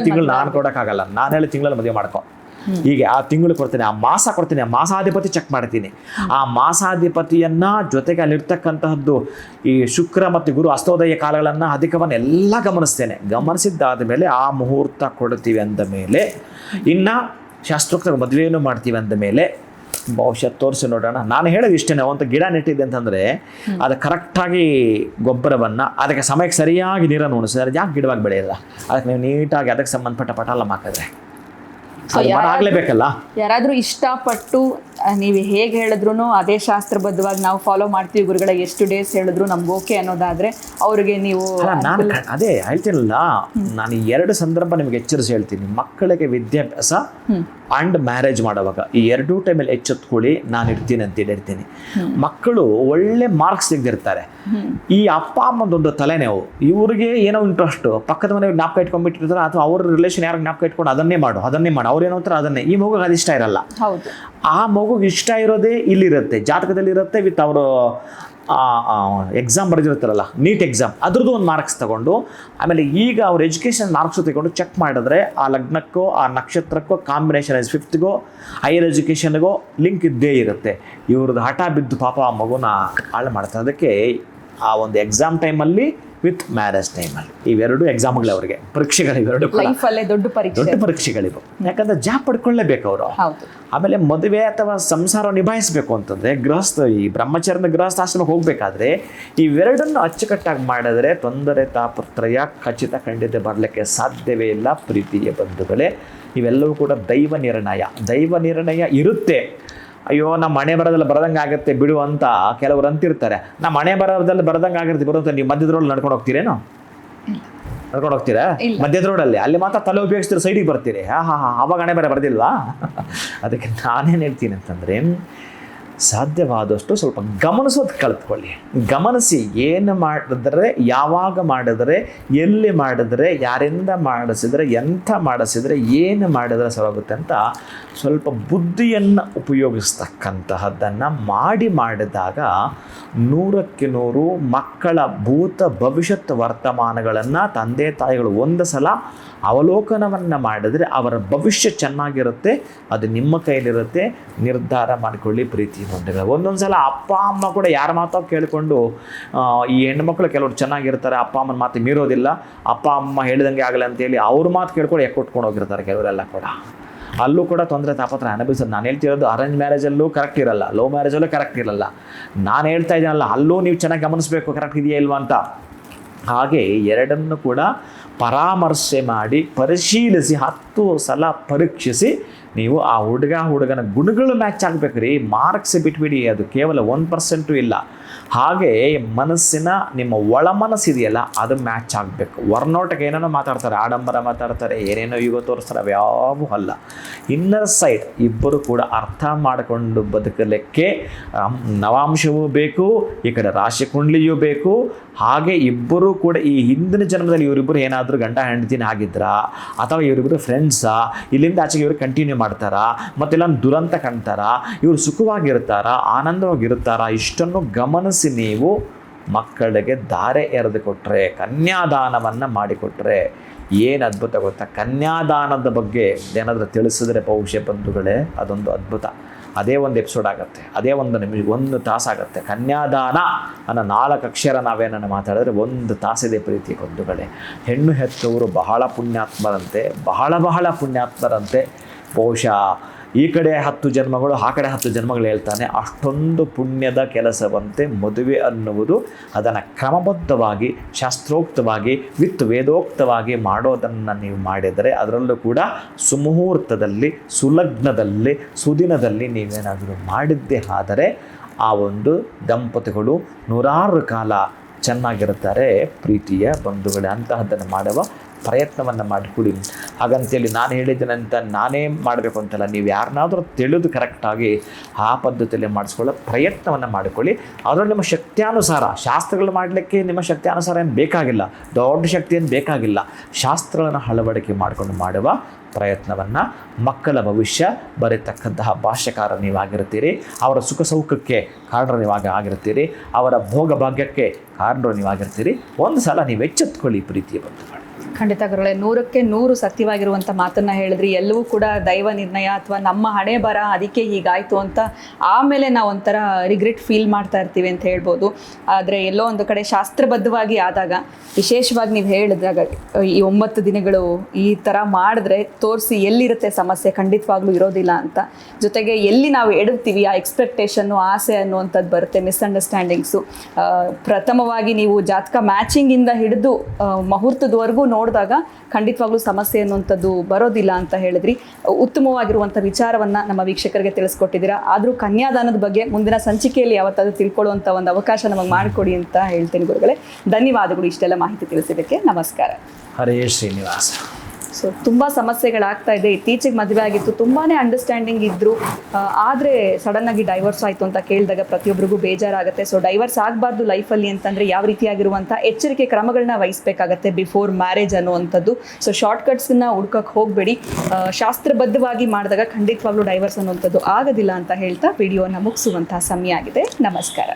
ತಿಂಗಳು ನಾನು ಕೊಡೋಕ್ಕಾಗಲ್ಲ, ನಾನು ಹೇಳಿ ತಿಂಗಳಲ್ಲಿ ಮದುವೆ ಮಾಡ್ಕೊ, ಹೀಗೆ ಆ ತಿಂಗಳು ಕೊಡ್ತೀನಿ, ಆ ಮಾಸ ಕೊಡ್ತೀನಿ, ಆ ಮಾಸಾಧಿಪತಿ ಚೆಕ್ ಮಾಡ್ತೀನಿ. ಆ ಮಾಸಾಧಿಪತಿಯನ್ನು ಜೊತೆಗೆ ಅಲ್ಲಿರ್ತಕ್ಕಂತಹದ್ದು ಈ ಶುಕ್ರ ಮತ್ತು ಗುರು ಅಸ್ತೋದಯ ಕಾಲಗಳನ್ನು ಅಧಿಕವನ್ನು ಎಲ್ಲ ಗಮನಿಸ್ತೇನೆ. ಗಮನಿಸಿದ್ದಾದ ಮೇಲೆ ಆ ಮುಹೂರ್ತ ಕೊಡ್ತೀವಿ ಅಂದ ಮೇಲೆ ಇನ್ನು ಶಾಸ್ತ್ರೋಕ್ತ ಮದುವೆಯನ್ನು ಮಾಡ್ತೀವಿ ಅಂದ ಮೇಲೆ ಬಹುಶಃ ತೋರಿಸಿ ನೋಡೋಣ. ನಾನು ಹೇಳೋದು ಇಷ್ಟೇ, ಒಂದು ಗಿಡ ನೆಟ್ಟಿದೆ ಅಂತಂದರೆ ಅದು ಕರೆಕ್ಟಾಗಿ ಗೊಬ್ಬರವನ್ನು ಅದಕ್ಕೆ ಸಮಯಕ್ಕೆ ಸರಿಯಾಗಿ ನೀರನ್ನು ಉಣಿಸಿದ್ರೆ ಯಾಕೆ ಗಿಡವಾಗಿ ಬೆಳೆಯಲ್ಲ? ಅದಕ್ಕೆ ನೀವು ನೀಟಾಗಿ ಅದಕ್ಕೆ ಸಂಬಂಧಪಟ್ಟ ಪಟಾಲ ಹಾಕಿದ್ರೆ ಆಗ್ಲೇಬೇಕಲ್ಲ. ಯಾರಾದ್ರೂ ಇಷ್ಟಪಟ್ಟು ನೀವು ಹೇಗೆ ಹೇಳಿದ್ರು ಅದೇ ಶಾಸ್ತ್ರಬದ್ಧವಾಗಿ ನಾವು ಫಾಲೋ ಮಾಡ್ತೀವಿ ಗುರುಗಳ, ಎಷ್ಟು ಡೇಸ್ ಹೇಳಿದ್ರು ನಮ್ಗೆ ಓಕೆ ಅನ್ನೋದಾದ್ರೆ ಅವ್ರಿಗೆ ನೀವು ನಾನು ಅದೇ ಹೇಳ್ತೀನಲ್ಲ, ನಾನು 2 ಸಂದರ್ಭ ನಿಮ್ಗೆ ಎಚ್ಚರಿಸಿ ಹೇಳ್ತೀನಿ. ಮಕ್ಕಳಿಗೆ ವಿದ್ಯಾಭ್ಯಾಸ ಅಂಡ್ ಮ್ಯಾರೇಜ್ ಮಾಡುವಾಗ ಈ 2 ಟೈಮಲ್ಲಿ ಎಚ್ಚೆತ್ಕೊಳ್ಳಿ, ನಾನು ಇರ್ತೀನಿ ಅಂತ ಹೇಳಿರ್ತೀನಿ. ಮಕ್ಕಳು ಒಳ್ಳೆ ಮಾರ್ಕ್ಸ್ ತೆಗೆದಿರ್ತಾರೆ, ಈ ಅಪ್ಪ ಅಮ್ಮದೊಂದು ತಲೆನೋವು, ಇವ್ರಿಗೆ ಏನೋ ಇಂಟ್ರೆಸ್ಟು, ಪಕ್ಕದ ಮನೆಗೆ ಜ್ಞಾಪಕ ಇಟ್ಕೊಂಡ್ಬಿಟ್ಟಿರ್ತಾರೆ, ಅಥವಾ ಅವ್ರ ರಿಲೇಷನ್ ಯಾರು ಜ್ಞಾಪಕ ಇಟ್ಕೊಂಡು ಅದನ್ನೇ ಮಾಡು ಅವ್ರೇನೋ ಅಂತಾರೆ ಅದನ್ನೇ. ಈ ಮಗುಗೆ ಅದು ಇಷ್ಟ ಇರಲ್ಲ. ಆ ಮಗುಗೆ ಇಷ್ಟ ಇರೋದೇ ಇಲ್ಲಿರುತ್ತೆ, ಜಾತಕದಲ್ಲಿರುತ್ತೆ. ವಿತ್ ಅವರು ಎಕ್ಸಾಮ್ ಬರೆದಿರ್ತಾರಲ್ಲ, ನೀಟ್ ಎಕ್ಸಾಮ್, ಅದ್ರದ್ದು ಒಂದು ಮಾರ್ಕ್ಸ್ ತಗೊಂಡು ಆಮೇಲೆ ಈಗ ಅವ್ರ ಎಜುಕೇಷನ್ ಮಾರ್ಕ್ಸ್ ತಗೊಂಡು ಚೆಕ್ ಮಾಡಿದ್ರೆ ಆ ಲಗ್ನಕ್ಕೋ ಆ ನಕ್ಷತ್ರಕ್ಕೋ ಕಾಂಬಿನೇಷನ್ 5th ಹೈಯರ್ ಎಜುಕೇಷನ್ಗೋ ಲಿಂಕ್ ಇದ್ದೇ ಇರುತ್ತೆ. ಇವ್ರದ್ದು ಹಠ ಬಿದ್ದು ಪಾಪ ಆ ಮಗುನ ಹಾಳು ಮಾಡ್ತಾರೆ. ಅದಕ್ಕೆ ಆ ಒಂದು ಎಕ್ಸಾಮ್ ಟೈಮಲ್ಲಿ ವಿತ್ ಮ್ಯಾರೇಜ್ ಟೈಮಲ್ಲಿ ಇವೆರಡು ಎಕ್ಸಾಮ್ಗಳು ಅವರಿಗೆ ಪರೀಕ್ಷೆಗಳು, ಇವೆರಡು ದೊಡ್ಡ ಪರೀಕ್ಷೆಗಳಿವು. ಯಾಕಂದರೆ ಜಾಬ್ ಪಡ್ಕೊಳ್ಳೇಬೇಕು ಅವರು. ಆಮೇಲೆ ಮದುವೆ ಅಥವಾ ಸಂಸಾರ ನಿಭಾಯಿಸಬೇಕು ಅಂತಂದರೆ ಈ ಬ್ರಹ್ಮಚರ್ಯದ ಗೃಹಸ್ಥಾಶ್ರಮಕ್ಕೆ ಹೋಗಬೇಕಾದ್ರೆ ಇವೆರಡನ್ನು ಅಚ್ಚುಕಟ್ಟಾಗಿ ಮಾಡಿದ್ರೆ ತೊಂದರೆ ತಾಪತ್ರಯ ಖಂಡಿತ ಬರಲಿಕ್ಕೆ ಸಾಧ್ಯವೇ ಇಲ್ಲ. ಪ್ರೀತಿಯ ಬಂಧುಗಳೇ, ಇವೆಲ್ಲವೂ ಕೂಡ ದೈವ ನಿರ್ಣಯ ಇರುತ್ತೆ. ಅಯ್ಯೋ ನಮ್ಮ ಮನೆ ಬರೋದಲ್ಲಿ ಬರದಂಗೆ ಆಗುತ್ತೆ ಬಿಡು ಅಂತ ಕೆಲವರು ಅಂತಿರ್ತಾರೆ. ನಮ್ಮ ಮನೆ ಬರೋದಲ್ಲಿ ಬರದಂಗೆ ಆಗಿರ್ತೀವಿ ಬರುತ್ತೆ. ನೀವು ಮಧ್ಯದ ನಡ್ಕೊಂಡು ಹೋಗ್ತೀರೇನೋ? ನಡ್ಕೊಂಡು ಹೋಗ್ತೀರಾ ಮಧ್ಯದ ರೋಡಲ್ಲಿ? ಅಲ್ಲಿ ಮಾತ್ರ ತಲೆ ಉಪಯೋಗಿಸ್ತೀರಿ, ಸೈಡಿಗೆ ಬರ್ತೀರಿ. ಅವಾಗ ಹಣೆ ಬರೋದಿಲ್ವಾ? ಅದಕ್ಕೆ ನಾನೇನು ಹೇಳ್ತೀನಿ ಅಂತಂದರೆ, ಸಾಧ್ಯವಾದಷ್ಟು ಸ್ವಲ್ಪ ಗಮನಿಸೋದು ಕಲಿತ್ಕೊಳ್ಳಿ. ಗಮನಿಸಿ ಏನು ಮಾಡಿದ್ರೆ, ಯಾವಾಗ ಮಾಡಿದ್ರೆ, ಎಲ್ಲಿ ಮಾಡಿದ್ರೆ, ಯಾರಿಂದ ಮಾಡಿಸಿದ್ರೆ, ಎಂಥ ಮಾಡಿಸಿದ್ರೆ, ಏನು ಮಾಡಿದ್ರೆ ಸರಿಯಾಗುತ್ತೆ ಅಂತ ಸ್ವಲ್ಪ ಬುದ್ಧಿಯನ್ನು ಉಪಯೋಗಿಸ್ತಕ್ಕಂತಹದ್ದನ್ನು ಮಾಡಿದಾಗ 100ಕ್ಕೆ 100 ಮಕ್ಕಳ ಭೂತ ಭವಿಷ್ಯತ್ ವರ್ತಮಾನಗಳನ್ನು ತಂದೆ ತಾಯಿಗಳು ಒಂದು ಸಲ ಅವಲೋಕನವನ್ನು ಮಾಡಿದರೆ ಅವರ ಭವಿಷ್ಯ ಚೆನ್ನಾಗಿರುತ್ತೆ. ಅದು ನಿಮ್ಮ ಕೈಲಿರುತ್ತೆ. ನಿರ್ಧಾರ ಮಾಡಿಕೊಳ್ಳಿ ಪ್ರೀತಿಯ ಬಂಧುಗಳು. ಒಂದೊಂದು ಸಲ ಅಪ್ಪ ಅಮ್ಮ ಕೂಡ ಯಾರ ಮಾತೋ ಕೇಳಿಕೊಂಡು ಈ ಹೆಣ್ಮಕ್ಳು ಕೆಲವರು ಚೆನ್ನಾಗಿರ್ತಾರೆ, ಅಪ್ಪ ಅಮ್ಮನ ಮಾತು ಮೀರೋದಿಲ್ಲ, ಅಪ್ಪ ಅಮ್ಮ ಹೇಳಿದಂಗೆ ಆಗಲ್ಲ ಅಂತೇಳಿ ಅವ್ರ ಮಾತು ಕೇಳ್ಕೊಂಡು ಎಕ್ಕೊಟ್ಕೊಂಡು ಹೋಗಿರ್ತಾರೆ ಕೆಲವರೆಲ್ಲ ಕೂಡ. ಅಲ್ಲೂ ಕೂಡ ತೊಂದರೆ ತಾಪತ್ರ ಅನುಭವಿಸೋದು. ನಾನು ಹೇಳ್ತಿರೋದು ಅರೇಂಜ್ ಮ್ಯಾರೇಜಲ್ಲೂ ಕರೆಕ್ಟ್ ಇರಲ್ಲ, ಲವ್ ಮ್ಯಾರೇಜಲ್ಲೂ ಕರೆಕ್ಟ್ ಇರಲ್ಲ. ನಾನು ಹೇಳ್ತಾ ಇದ್ದೀನಲ್ಲ, ಅಲ್ಲೂ ನೀವು ಚೆನ್ನಾಗಿ ಗಮನಿಸಬೇಕು ಕರೆಕ್ಟ್ ಇದೆಯಾ ಇಲ್ವಾ ಅಂತ. ಹಾಗೆ ಎರಡನ್ನು ಕೂಡ ಪರಾಮರ್ಶೆ ಮಾಡಿ ಪರಿಶೀಲಿಸಿ 10 ಸಲ ಪರೀಕ್ಷಿಸಿ ನೀವು ಆ ಹುಡುಗನ ಗುಣಗಳು ಮ್ಯಾಚ್ ಆಗಬೇಕು ರೀ. ಮಾರ್ಕ್ಸ್ ಬಿಟ್ಬಿಡಿ, ಅದು ಕೇವಲ 1% ಇಲ್ಲ. ಹಾಗೆ ಮನಸ್ಸಿನ ನಿಮ್ಮ ಒಳ ಮನಸ್ಸಿದೆಯಲ್ಲ ಅದು ಮ್ಯಾಚ್ ಆಗಬೇಕು. ಹೊರನೋಟಕ್ಕೆ ಏನೇನೋ ಮಾತಾಡ್ತಾರೆ, ಆಡಂಬರ ಮಾತಾಡ್ತಾರೆ, ಏನೇನೋ ಯುಗ ತೋರಿಸ್ತಾರೆ, ಅವ್ಯಾವೂ ಅಲ್ಲ. ಇನ್ನರ್ ಸೈಡ್ ಇಬ್ಬರು ಕೂಡ ಅರ್ಥ ಮಾಡಿಕೊಂಡು ಬದುಕಲಿಕ್ಕೆ ನವಾಂಶವೂ ಬೇಕು, ಈ ಕಡೆ ರಾಶಿ ಕುಂಡ್ಲಿಯೂ ಬೇಕು. ಹಾಗೆ ಇಬ್ಬರು ಕೂಡ ಈ ಹಿಂದಿನ ಜನ್ಮದಲ್ಲಿ ಇವರಿಬ್ಬರು ಏನಾದರೂ ಗಂಡ ಹೆಂಡತಿನ ಆಗಿದ್ರಾ, ಅಥವಾ ಇವರಿಬ್ಬರು ಫ್ರೆಂಡ್ಸಾ, ಇಲ್ಲಿಂದ ಆಚೆಗೆ ಇವರು ಕಂಟಿನ್ಯೂ ಮಾಡ್ತಾರಾ, ಮತ್ತೆಲ್ಲ ದುರಂತ ಕಾಣ್ತಾರಾ, ಇವರು ಸುಖವಾಗಿರ್ತಾರಾ, ಆನಂದವಾಗಿರ್ತಾರಾ, ಇಷ್ಟನ್ನು ಗಮನಿಸಿ ನೀವು ಮಕ್ಕಳಿಗೆ ಧಾರೆ ಎರೆದು ಕೊಟ್ಟರೆ, ಕನ್ಯಾದಾನವನ್ನು ಮಾಡಿಕೊಟ್ರೆ ಏನು ಅದ್ಭುತ ಗೊತ್ತಾ. ಕನ್ಯಾದಾನದ ಬಗ್ಗೆ ಏನಾದರೂ ತಿಳಿಸಿದ್ರೆ ಬಹುಶಃ ಬಂಧುಗಳೇ ಅದೊಂದು ಅದ್ಭುತ. ಅದೇ ಒಂದು ಎಪಿಸೋಡ್ ಆಗುತ್ತೆ, ಅದೇ ಒಂದು ನಿಮಿಷ 1 ತಾಸಾಗುತ್ತೆ. ಕನ್ಯಾದಾನ ಅನ್ನೋ 4 ಅಕ್ಷರ ನಾವೇನನ್ನು ಮಾತಾಡಿದ್ರೆ 1 ತಾಸಿದೆ ಪ್ರೀತಿ ಬಂಧುಗಳೇ. ಹೆಣ್ಣು ಹೆತ್ತವರು ಬಹಳ ಪುಣ್ಯಾತ್ಮರಂತೆ, ಬಹಳ ಪುಣ್ಯಾತ್ಮರಂತೆ. ಬಹುಶಃ ಈ ಕಡೆ 10 ಜನ್ಮಗಳು, ಆ ಕಡೆ 10 ಜನ್ಮಗಳು ಹೇಳ್ತಾನೆ. ಅಷ್ಟೊಂದು ಪುಣ್ಯದ ಕೆಲಸವಂತೆ ಮದುವೆ ಅನ್ನುವುದು. ಅದನ್ನು ಕ್ರಮಬದ್ಧವಾಗಿ, ಶಾಸ್ತ್ರೋಕ್ತವಾಗಿ, ವೇದೋಕ್ತವಾಗಿ ಮಾಡೋದನ್ನು ನೀವು ಮಾಡಿದರೆ, ಅದರಲ್ಲೂ ಕೂಡ ಸುಮುಹೂರ್ತದಲ್ಲಿ, ಸುಲಗ್ನದಲ್ಲಿ, ಸುದಿನದಲ್ಲಿ ನೀವೇನಾದರೂ ಮಾಡಿದ್ದೇ ಆದರೆ ಆ ಒಂದು ದಂಪತಿಗಳು 100 ಕಾಲ ಚೆನ್ನಾಗಿರ್ತಾರೆ ಪ್ರೀತಿಯ ಬಂಧುಗಳೇ. ಅಂತಹದ್ದನ್ನು ಮಾಡುವ ಪ್ರಯತ್ನವನ್ನು ಮಾಡಿಕೊಡಿ. ಹಾಗಂತೇಳಿ ನಾನು ಹೇಳಿದ್ದೇನಂತ ನಾನೇ ಮಾಡಬೇಕು ಅಂತಲ್ಲ, ನೀವು ಯಾರನ್ನಾದರೂ ತಿಳಿದು ಕರೆಕ್ಟಾಗಿ ಆ ಪದ್ಧತಿಯಲ್ಲಿ ಮಾಡಿಸ್ಕೊಳ್ಳೋ ಪ್ರಯತ್ನವನ್ನು ಮಾಡಿಕೊಳ್ಳಿ. ಅದರಲ್ಲಿ ನಿಮ್ಮ ಶಕ್ತಿಯಾನುಸಾರ ಶಾಸ್ತ್ರಗಳು ಮಾಡಲಿಕ್ಕೆ ನಿಮ್ಮ ಶಕ್ತಿಯಾನುಸಾರ ಏನು ಬೇಕಾಗಿಲ್ಲ, ದೊಡ್ಡ ಶಕ್ತಿ ಏನು ಬೇಕಾಗಿಲ್ಲ. ಶಾಸ್ತ್ರಗಳನ್ನು ಅಳವಡಿಕೆ ಮಾಡಿಕೊಂಡು ಮಾಡುವ ಪ್ರಯತ್ನವನ್ನು, ಮಕ್ಕಳ ಭವಿಷ್ಯ ಬರೀತಕ್ಕಂತಹ ಭಾಷ್ಯಕಾರ ನೀವಾಗಿರ್ತೀರಿ, ಅವರ ಸುಖ ಸೌಖ್ಯಕ್ಕೆ ಕಾರಣರು ನೀವಾಗಿರ್ತೀರಿ, ಅವರ ಭೋಗ ಭಾಗ್ಯಕ್ಕೆ ಕಾರಣರು ನೀವಾಗಿರ್ತೀರಿ. ಒಂದು ಸಲ ನೀವು ಎಚ್ಚೆತ್ಕೊಳ್ಳಿ ಪ್ರೀತಿಯ ಬಂಧುಗಳು. ಖಂಡಿತ ಗುರುಗಳೇ, 100ಕ್ಕೆ 100 ಸತ್ಯವಾಗಿರುವಂಥ ಮಾತನ್ನು ಹೇಳಿದ್ರಿ. ಎಲ್ಲವೂ ಕೂಡ ದೈವ ನಿರ್ಣಯ ಅಥವಾ ನಮ್ಮ ಹಣೆ ಬರ, ಅದಕ್ಕೆ ಹೀಗಾಯಿತು ಅಂತ ಆಮೇಲೆ ನಾವು ಒಂಥರ ರಿಗ್ರೆಟ್ ಫೀಲ್ ಮಾಡ್ತಾ ಇರ್ತೀವಿ ಅಂತ ಹೇಳ್ಬೋದು. ಆದರೆ ಎಲ್ಲೋ ಒಂದು ಕಡೆ ಶಾಸ್ತ್ರಬದ್ಧವಾಗಿ ಆದಾಗ, ವಿಶೇಷವಾಗಿ ನೀವು ಹೇಳಿದಾಗ ಈ 9 ದಿನಗಳು ಈ ಥರ ಮಾಡಿದ್ರೆ ತೋರಿಸಿ ಎಲ್ಲಿರುತ್ತೆ ಸಮಸ್ಯೆ, ಖಂಡಿತವಾಗ್ಲೂ ಇರೋದಿಲ್ಲ ಅಂತ. ಜೊತೆಗೆ ಎಲ್ಲಿ ನಾವು ಎಡುತ್ತೀವಿ ಆ ಎಕ್ಸ್ಪೆಕ್ಟೇಷನ್ನು, ಆಸೆ ಅನ್ನುವಂಥದ್ದು ಬರುತ್ತೆ, ಮಿಸ್ಅಂಡರ್ಸ್ಟ್ಯಾಂಡಿಂಗ್ಸು. ಪ್ರಥಮವಾಗಿ ನೀವು ಜಾತಕ ಮ್ಯಾಚಿಂಗಿಂದ ಹಿಡಿದು ಮುಹೂರ್ತದವರೆಗೂ ನೋಡಿದಾಗ ಖಂಡಿತವಾಗ್ಲೂ ಸಮಸ್ಯೆ ಅನ್ನುವಂಥದ್ದು ಬರೋದಿಲ್ಲ ಅಂತ ಹೇಳಿದ್ರಿ. ಉತ್ತಮವಾಗಿರುವಂಥ ವಿಚಾರವನ್ನು ನಮ್ಮ ವೀಕ್ಷಕರಿಗೆ ತಿಳಿಸ್ಕೊಟ್ಟಿದ್ದೀರಾ. ಆದರೂ ಕನ್ಯಾದಾನದ ಬಗ್ಗೆ ಮುಂದಿನ ಸಂಚಿಕೆಯಲ್ಲಿ ಯಾವತ್ತಾದ್ರೂ ತಿಳ್ಕೊಳ್ಳುವಂಥ ಒಂದು ಅವಕಾಶ ನಮಗೆ ಮಾಡಿಕೊಡಿ ಅಂತ ಹೇಳ್ತೀನಿ ಗುರುಗಳೇ. ಧನ್ಯವಾದಗಳು ಇಷ್ಟೆಲ್ಲ ಮಾಹಿತಿ ತಿಳಿಸಿದ್ದಕ್ಕೆ. ನಮಸ್ಕಾರ. ಹರೇ ಶ್ರೀನಿವಾಸ. ಸೊ ತುಂಬ ಸಮಸ್ಯೆಗಳಾಗ್ತಾ ಇದೆ. ಇತ್ತೀಚೆಗೆ ಮದುವೆ ಆಗಿತ್ತು, ತುಂಬಾ ಅಂಡರ್ಸ್ಟ್ಯಾಂಡಿಂಗ್ ಇದ್ದರು, ಆದರೆ ಸಡನ್ನಾಗಿ ಡೈವರ್ಸ್ ಆಯಿತು ಅಂತ ಕೇಳಿದಾಗ ಪ್ರತಿಯೊಬ್ಬರಿಗೂ ಬೇಜಾರಾಗುತ್ತೆ. ಸೊ ಡೈವರ್ಸ್ ಆಗಬಾರ್ದು ಲೈಫಲ್ಲಿ ಅಂತಂದರೆ ಯಾವ ರೀತಿಯಾಗಿರುವಂಥ ಎಚ್ಚರಿಕೆ ಕ್ರಮಗಳನ್ನ ವಹಿಸಬೇಕಾಗತ್ತೆ ಬಿಫೋರ್ ಮ್ಯಾರೇಜ್ ಅನ್ನುವಂಥದ್ದು. ಸೊ ಶಾರ್ಟ್ಕಟ್ಸನ್ನ ಹುಡ್ಕಕ್ಕೆ ಹೋಗಬೇಡಿ, ಶಾಸ್ತ್ರಬದ್ಧವಾಗಿ ಮಾಡಿದಾಗ ಖಂಡಿತವಾಗ್ಲೂ ಡೈವರ್ಸ್ ಅನ್ನುವಂಥದ್ದು ಆಗೋದಿಲ್ಲ ಅಂತ ಹೇಳ್ತಾ ವಿಡಿಯೋನ ಮುಗಿಸುವಂಥ ಸಮಯ ಆಗಿದೆ. ನಮಸ್ಕಾರ.